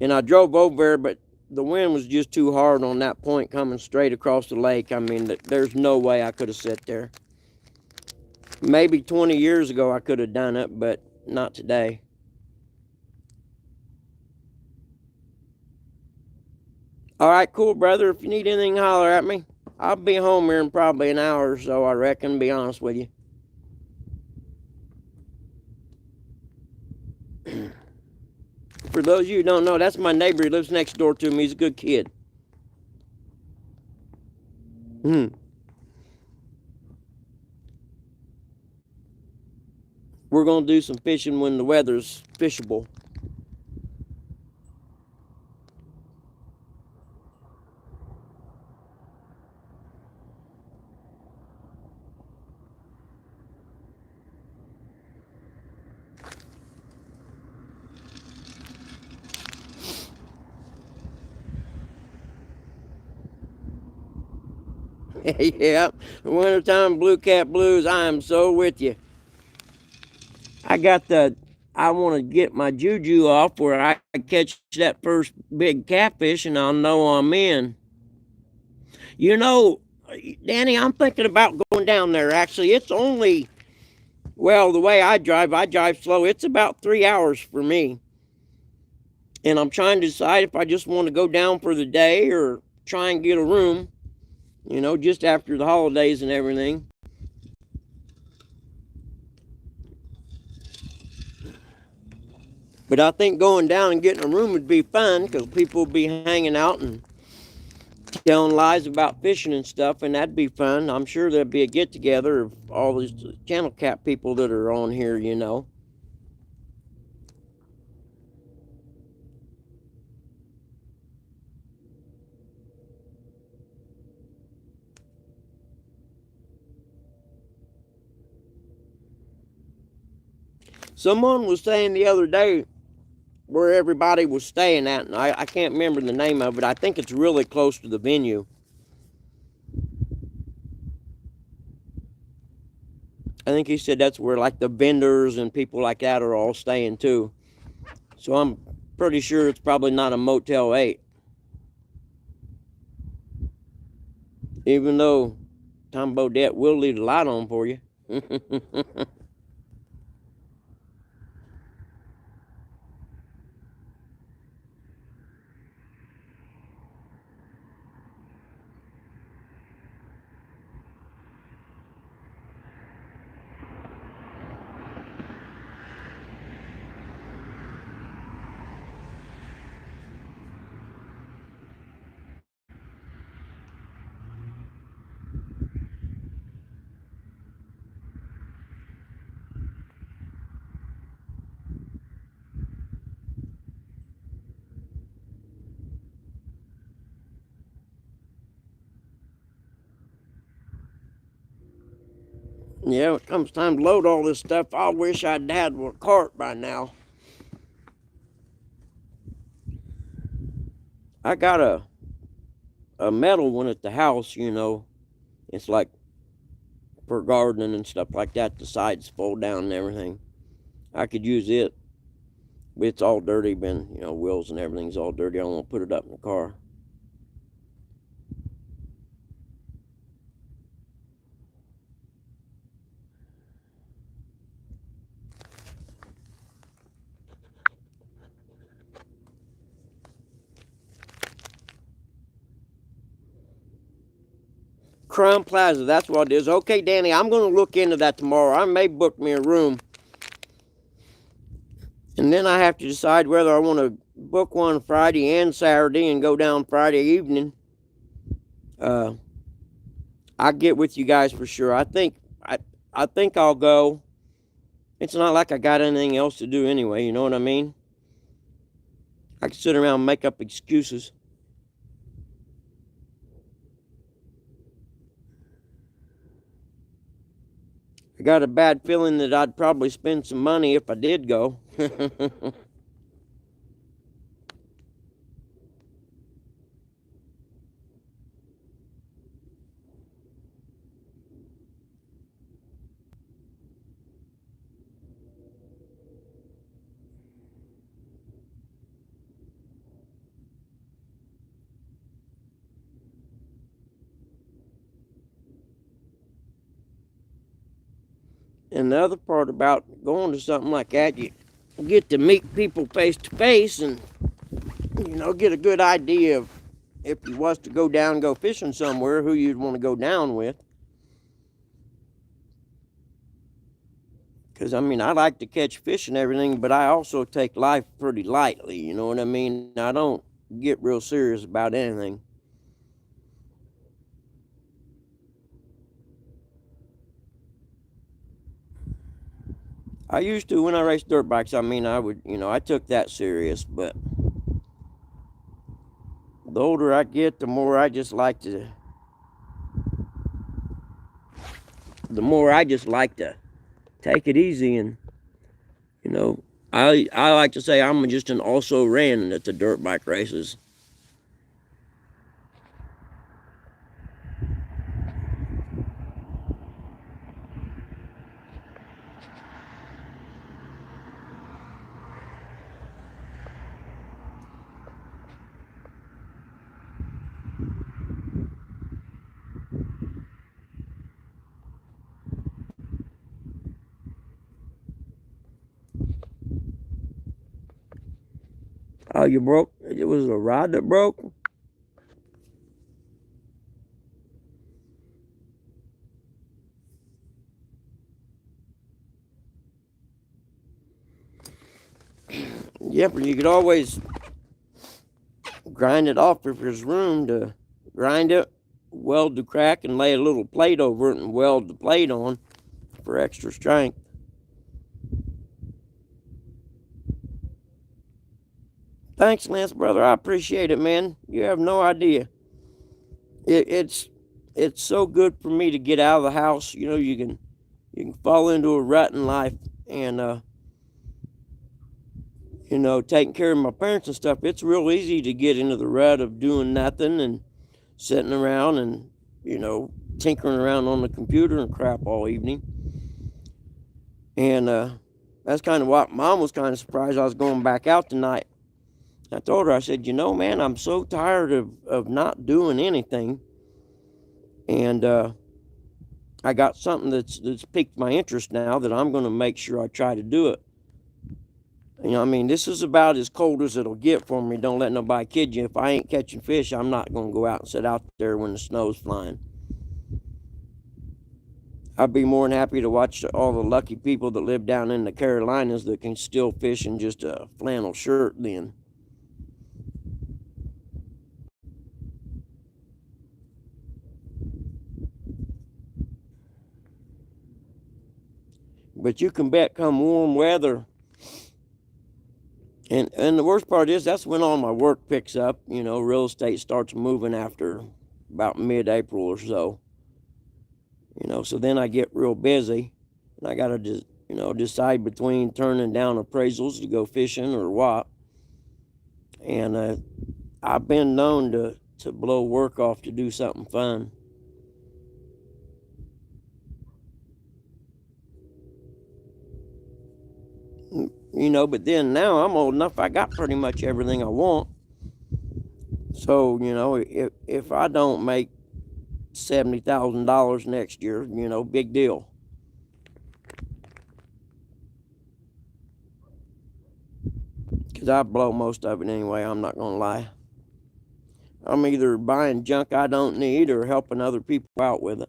S1: And I drove over there, but the wind was just too hard on that point coming straight across the lake. I mean, there's no way I could have sat there. Maybe 20 years ago I could have done it, but not today. All right, cool, brother. If you need anything, holler at me. I'll be home here in probably an hour or so, I reckon, to be honest with you. For those of you who don't know, that's my neighbor. He lives next door to me. He's a good kid. We're going to do some fishing when the weather's fishable. Yeah, wintertime blue cat blues, I am so with you. I want to get my juju off where I catch that first big catfish and I'll know I'm in. You know, Danny, I'm thinking about going down there. Actually, it's only, well, the way I drive slow. It's about 3 hours for me. And I'm trying to decide if I just want to go down for the day or try and get a room, you know, just after the holidays and everything. But I think going down and getting a room would be fun because people will be hanging out and telling lies about fishing and stuff, and that'd be fun. I'm sure there'd be a get together of all these channel cat people that are on here, you know. Someone was saying the other day where everybody was staying at, and I can't remember the name of it. I think it's really close to the venue. I think he said that's where like the vendors and people like that are all staying too. So I'm pretty sure it's probably not a Motel 8. Even though Tom Bodette will leave the light on for you. Yeah, when it comes time to load all this stuff, I wish I'd had a cart by now. I got a metal one at the house, you know. It's like for gardening and stuff like that. The sides fold down and everything. I could use it. But it's all dirty, been, you know, wheels and everything's all dirty. I don't want to put it up in the car. Crown Plaza, that's what it is. Okay, Danny, I'm going to look into that tomorrow. I may book me a room. And then I have to decide whether I want to book one Friday and Saturday and go down Friday evening. I'll get with you guys for sure. I think I'll go. It's not like I got anything else to do anyway, you know what I mean? I can sit around and make up excuses. I got a bad feeling that I'd probably spend some money if I did go. And the other part about going to something like that, you get to meet people face to face and, get a good idea of if you was to go down and go fishing somewhere, who you'd want to go down with. Because, I like to catch fish and everything, but I also take life pretty lightly, you know what I mean? I don't get real serious about anything. I used to when I raced dirt bikes. I took that serious, but the older I get, the more I just like to take it easy. And I like to say I'm just an also ran at the dirt bike races. Oh, you broke? It was a rod that broke? Yeah, but you could always grind it off if there's room to grind it, weld the crack, and lay a little plate over it and weld the plate on for extra strength. Thanks, Lance, brother. I appreciate it, man. You have no idea. It's so good for me to get out of the house. You can fall into a rut in life, and taking care of my parents and stuff. It's real easy to get into the rut of doing nothing and sitting around and tinkering around on the computer and crap all evening. And that's kind of what Mom was kind of surprised I was going back out tonight. I told her, I said, man, I'm so tired of not doing anything. And I got something that's piqued my interest now that I'm going to make sure I try to do it. This is about as cold as it'll get for me. Don't let nobody kid you. If I ain't catching fish, I'm not going to go out and sit out there when the snow's flying. I'd be more than happy to watch all the lucky people that live down in the Carolinas that can still fish in just a flannel shirt then. But you can bet come warm weather, and the worst part is that's when all my work picks up. Real estate starts moving after about mid-April or so. So then I get real busy, and I got to just, decide between turning down appraisals to go fishing or what. And I've been known to blow work off to do something fun. But then now I'm old enough, I got pretty much everything I want. So, if I don't make $70,000 next year, big deal. Because I blow most of it anyway, I'm not going to lie. I'm either buying junk I don't need or helping other people out with it.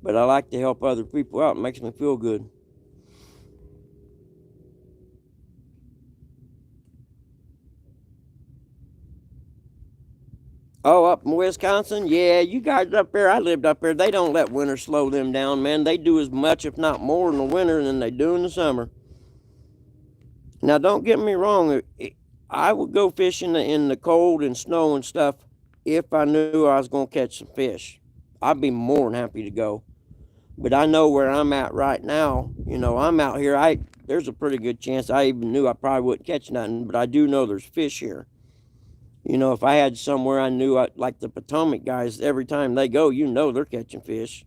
S1: But I like to help other people out. It makes me feel good. Oh, up in Wisconsin? Yeah, you guys up there, I lived up there. They don't let winter slow them down, man. They do as much, if not more, in the winter than they do in the summer. Now, don't get me wrong. I would go fishing in the cold and snow and stuff if I knew I was going to catch some fish. I'd be more than happy to go. But I know where I'm at right now. You know, I'm out here. There's a pretty good chance I even knew I probably wouldn't catch nothing, but I do know there's fish here. You know, if I had somewhere I knew, like the Potomac guys, every time they go, you know they're catching fish.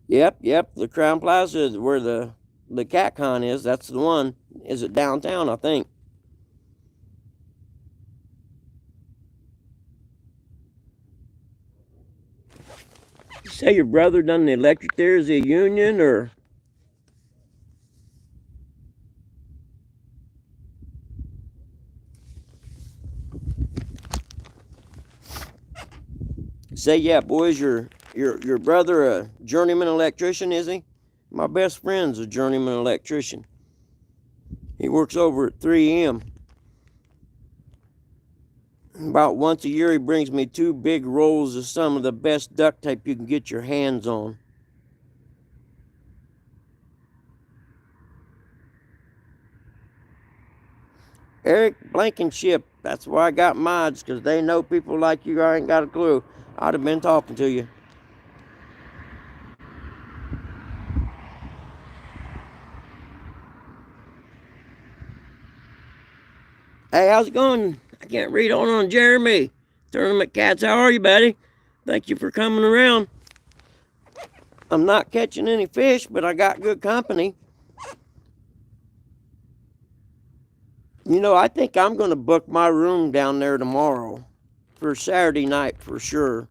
S1: Yep, the Crown Plaza is where the Cat Con is. That's the one. Is it downtown, I think? You say your brother done the electric there? Is he a union or? Say, yeah, boys, your brother a journeyman electrician, is he? My best friend's a journeyman electrician. He works over at 3M. About once a year, he brings me 2 big rolls of some of the best duct tape you can get your hands on. Eric Blankenship, that's why I got mods, because they know people like you. I ain't got a clue. I'd have been talking to you. Hey, how's it going? I can't read on Jeremy. Tournament Cats, how are you, buddy? Thank you for coming around. I'm not catching any fish, but I got good company. You know, I think I'm going to book my room down there tomorrow for Saturday night for sure.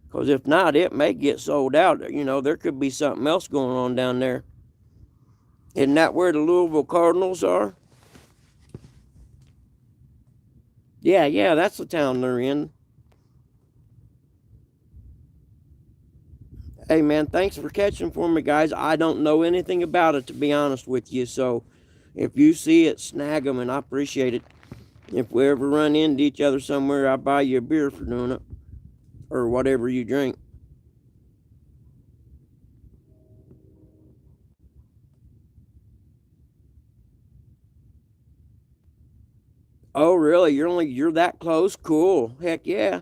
S1: Because if not, it may get sold out. You know, there could be something else going on down there. Isn't that where the Louisville Cardinals are? Yeah, that's the town they're in. Hey, man, thanks for catching for me, guys. I don't know anything about it, to be honest with you. So if you see it, snag them, and I appreciate it. If we ever run into each other somewhere, I'll buy you a beer for doing it. Or whatever you drink. Oh, really? You're that close? Cool. Heck yeah.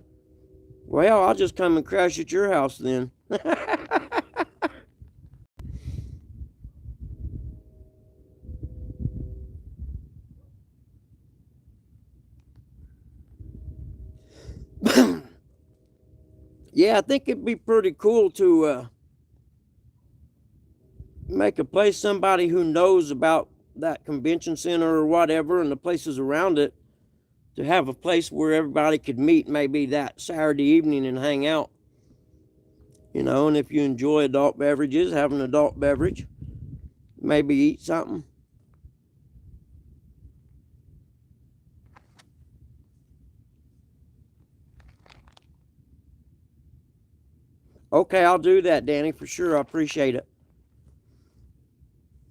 S1: Well, I'll just come and crash at your house then. Yeah, I think it'd be pretty cool to make a place, somebody who knows about that convention center or whatever and the places around it, to have a place where everybody could meet maybe that Saturday evening and hang out. You know, and if you enjoy adult beverages, have an adult beverage, maybe eat something. Okay, I'll do that, Danny, for sure. I appreciate it.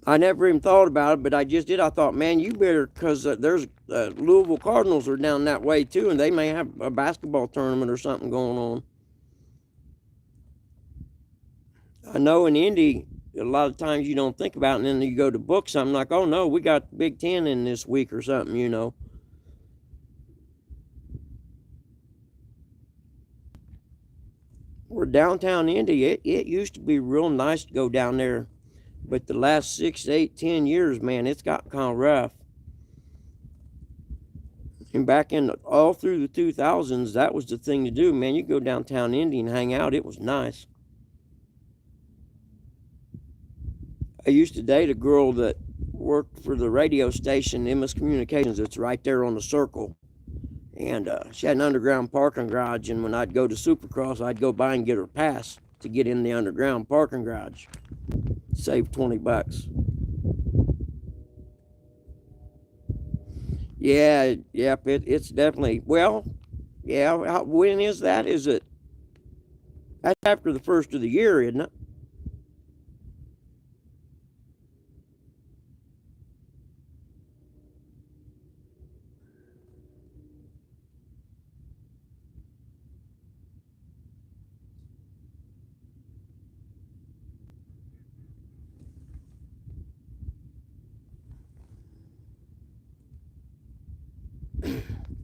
S1: I never even thought about it, but I just did. I thought, man, you better, because there's Louisville Cardinals are down that way too, and they may have a basketball tournament or something going on. I know in Indy, a lot of times you don't think about it, and then you go to book something like, oh no, we got Big Ten in this week or something, you know. We're downtown Indy. It used to be real nice to go down there, but the last 6, 8, 10 years, man, it's got kind of rough. And back in all through the 2000s, that was the thing to do, man. You go downtown Indy and hang out. It was nice. I used to date a girl that worked for the radio station, MS Communications. It's right there on the circle. And she had an underground parking garage, and when I'd go to Supercross, I'd go by and get her pass to get in the underground parking garage. Save $20. Yeah, yep, it's definitely, well, yeah, when is that? Is it, that's after the first of the year, isn't it?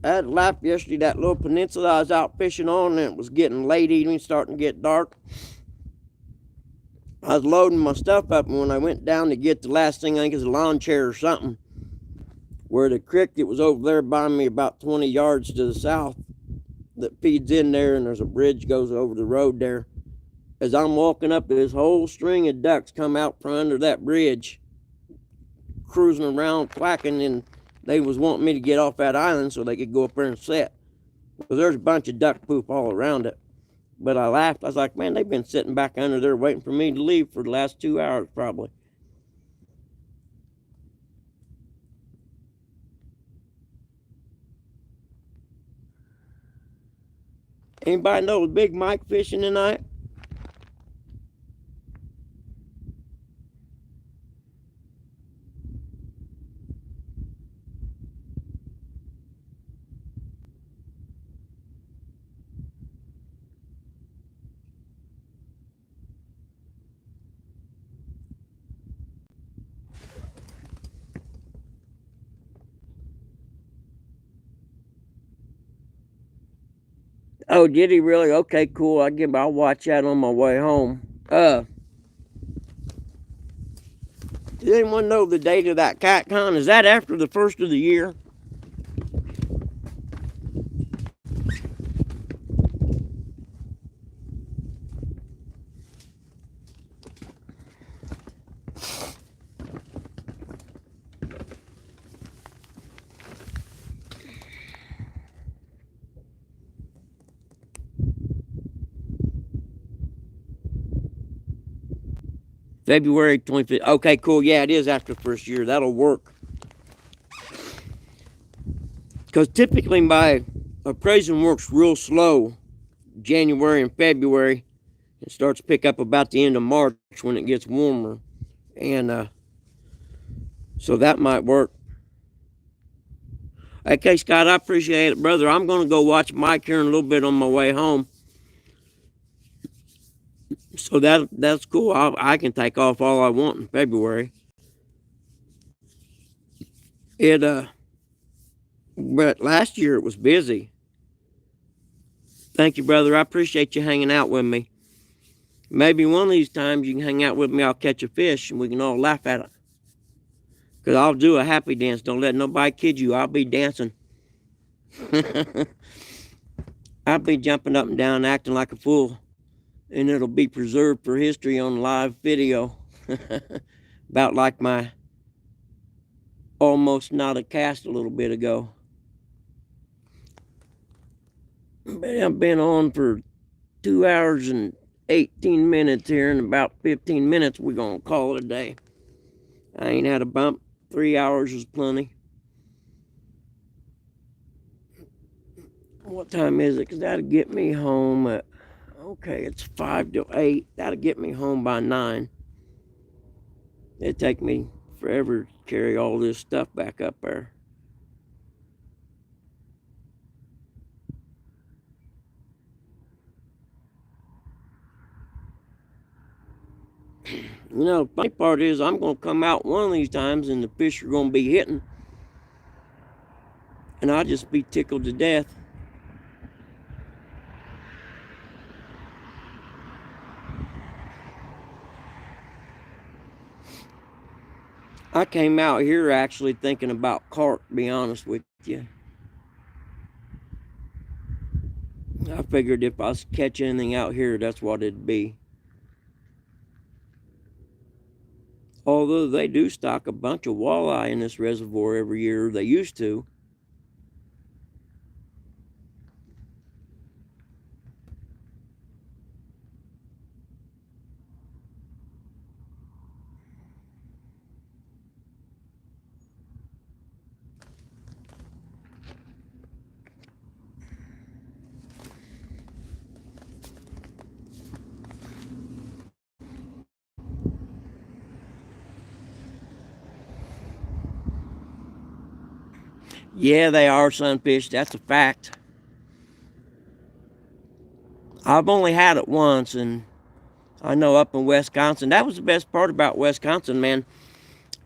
S1: I had left yesterday, that little peninsula I was out fishing on, and it was getting late evening, starting to get dark. I was loading my stuff up, and when I went down to get the last thing, I think it's a lawn chair or something, where the creek that was over there by me about 20 yards to the south that feeds in there, and there's a bridge goes over the road there. As I'm walking up, this whole string of ducks come out from under that bridge, cruising around, quacking, and they was wanting me to get off that island so they could go up there and set. Because there's a bunch of duck poop all around it. But I laughed. I was like, man, they've been sitting back under there waiting for me to leave for the last 2 hours probably. Anybody know Big Mike fishing tonight? Oh, did he really? Okay, cool. I'll watch that on my way home. Does anyone know the date of that cat con? Is that after the first of the year? February 25th. Okay, cool. Yeah, it is after the first year. That'll work. Because typically my appraising works real slow January and February. It starts to pick up about the end of March when it gets warmer. And so that might work. Okay, Scott, I appreciate it, brother. I'm going to go watch Mike here in a little bit on my way home. So that's cool. I can take off all I want in February. But last year it was busy. Thank you, brother. I appreciate you hanging out with me. Maybe one of these times you can hang out with me. I'll catch a fish and we can all laugh at it. Because I'll do a happy dance. Don't let nobody kid you. I'll be dancing. I'll be jumping up and down, acting like a fool. And it'll be preserved for history on live video. About like my almost not a cast a little bit ago. But I've been on for 2 hours and 18 minutes here. In about 15 minutes, we're going to call it a day. I ain't had a bump. 3 hours is plenty. What time is it? Because that'll get me home at, okay, it's 5 to 8. That'll get me home by 9. It'd take me forever to carry all this stuff back up there. You know, the funny part is I'm going to come out one of these times and the fish are going to be hitting. And I'll just be tickled to death. I came out here actually thinking about carp, to be honest with you. I figured if I catch anything out here, that's what it'd be. Although they do stock a bunch of walleye in this reservoir every year, they used to. Yeah, they are sunfish. That's a fact. I've only had it once, and I know up in Wisconsin, that was the best part about Wisconsin, man.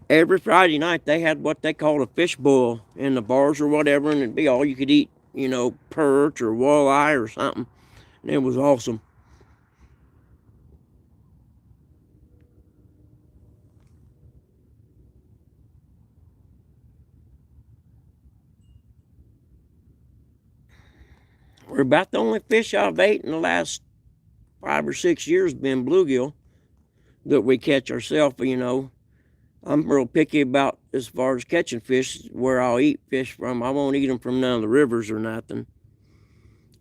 S1: Every Friday night they had what they called a fish boil in the bars or whatever, and it'd be all you could eat, perch or walleye or something. And it was awesome. We're about the only fish I've ate in the last 5 or 6 years been bluegill that we catch ourselves. I'm real picky about as far as catching fish, where I'll eat fish from. I won't eat them from none of the rivers or nothing.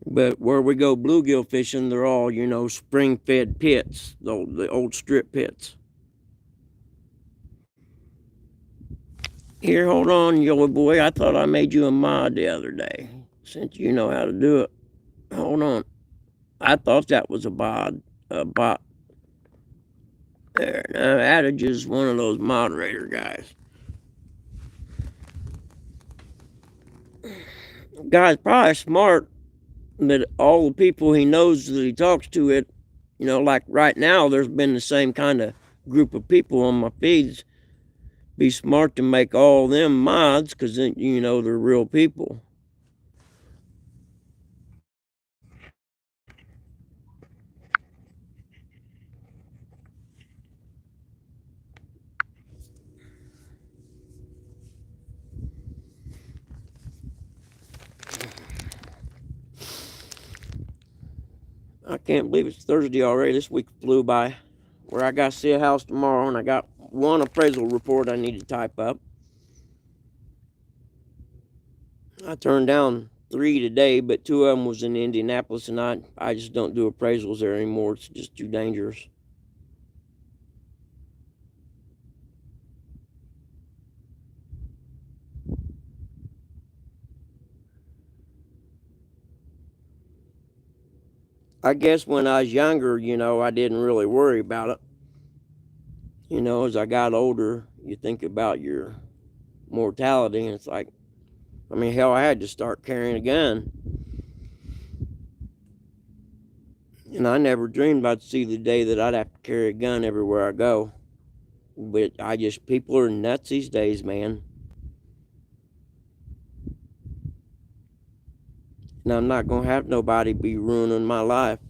S1: But where we go bluegill fishing, they're all, spring-fed pits, the old strip pits. Here, hold on, yellow boy. I thought I made you a mod the other day, since you know how to do it. Hold on. I thought that was a bot. There. Now, Adage is one of those moderator guys. Guy's probably smart, but all the people he knows that he talks to, like right now, there's been the same kind of group of people on my feeds. Be smart to make all them mods, because then, they're real people. I can't believe it's Thursday already. This week flew by. Where I got to see a house tomorrow, and I got one appraisal report I need to type up. I turned down 3 today, but 2 of them was in Indianapolis, and I just don't do appraisals there anymore. It's just too dangerous. I guess when I was younger, I didn't really worry about it. As I got older, you think about your mortality, and it's like, hell, I had to start carrying a gun. And I never dreamed I'd see the day that I'd have to carry a gun everywhere I go. But people are nuts these days, man. And I'm not going to have nobody be ruining my life.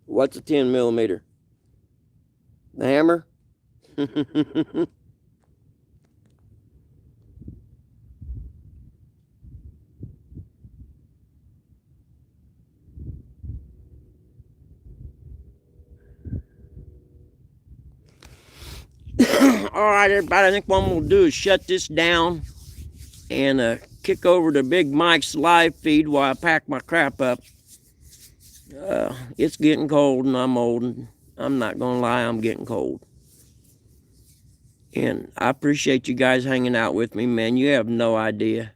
S1: What's a 10 millimeter? The hammer? All right, everybody. I think what I'm going to do is shut this down and kick over to Big Mike's live feed while I pack my crap up. It's getting cold and I'm old, and I'm not going to lie, I'm getting cold. And I appreciate you guys hanging out with me, man. You have no idea.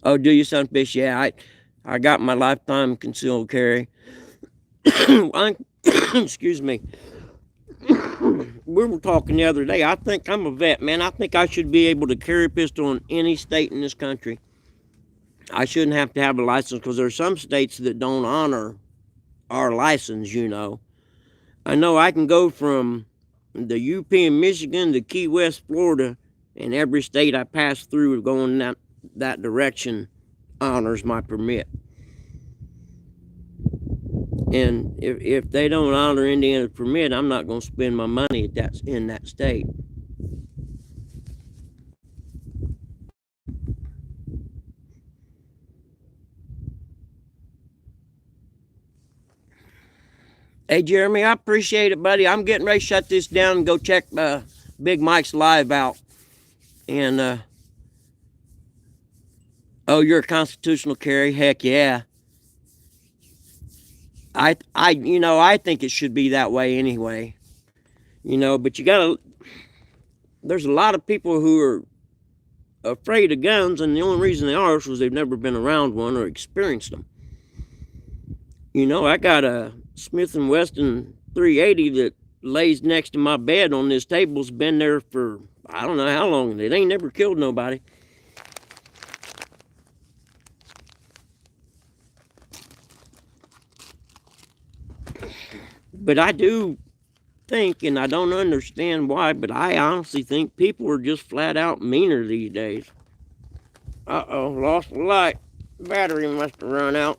S1: Oh, do you, sunfish? Yeah, I got my lifetime concealed carry. Excuse me. We were talking the other day. I think I'm a vet, man. I think I should be able to carry a pistol in any state in this country. I shouldn't have to have a license, because there are some states that don't honor our license, I know I can go from the UP in Michigan to Key West, Florida, and every state I pass through going that direction honors my permit. And if they don't honor Indiana's permit, I'm not going to spend my money in that state. Hey, Jeremy, I appreciate it, buddy. I'm getting ready to shut this down and go check Big Mike's live out. And, oh, you're a constitutional carry? Heck yeah. I think it should be that way anyway. But there's a lot of people who are afraid of guns, and the only reason they are is because they've never been around one or experienced them. I got a Smith & Wesson 380 that lays next to my bed on this table. It's been there for, I don't know how long. It ain't never killed nobody. But I do think, and I don't understand why, but I honestly think people are just flat out meaner these days. Uh-oh, lost the light. Battery must have run out.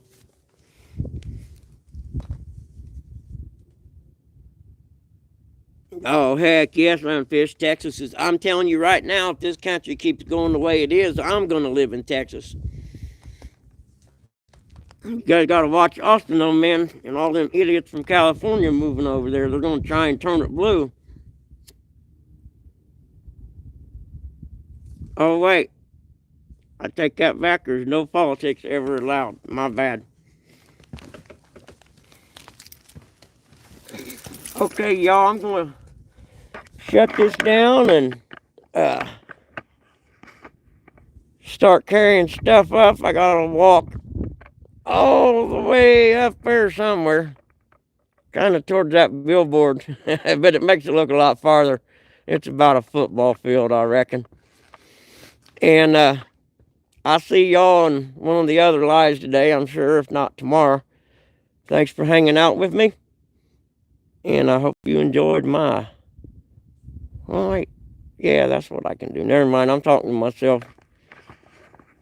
S1: Oh, heck yes, Sunfish. Texas is, I'm telling you right now, if this country keeps going the way it is, I'm going to live in Texas. You guys got to watch Austin, though, man, and all them idiots from California moving over there. They're going to try and turn it blue. Oh, wait. I take that back. There's no politics ever allowed. My bad. Okay, y'all, I'm going to shut this down and start carrying stuff up. I got to walk all the way up there somewhere. Kind of towards that billboard. But it makes it look a lot farther. It's about a football field, I reckon. And I'll see y'all on one of the other lives today, I'm sure, if not tomorrow. Thanks for hanging out with me. And I hope you enjoyed my... Well, wait. Yeah, that's what I can do. Never mind, I'm talking to myself.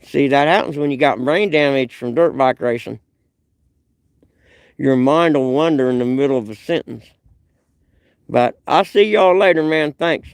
S1: See, that happens when you got brain damage from dirt bike racing. Your mind will wander in the middle of a sentence. But I'll see y'all later, man. Thanks.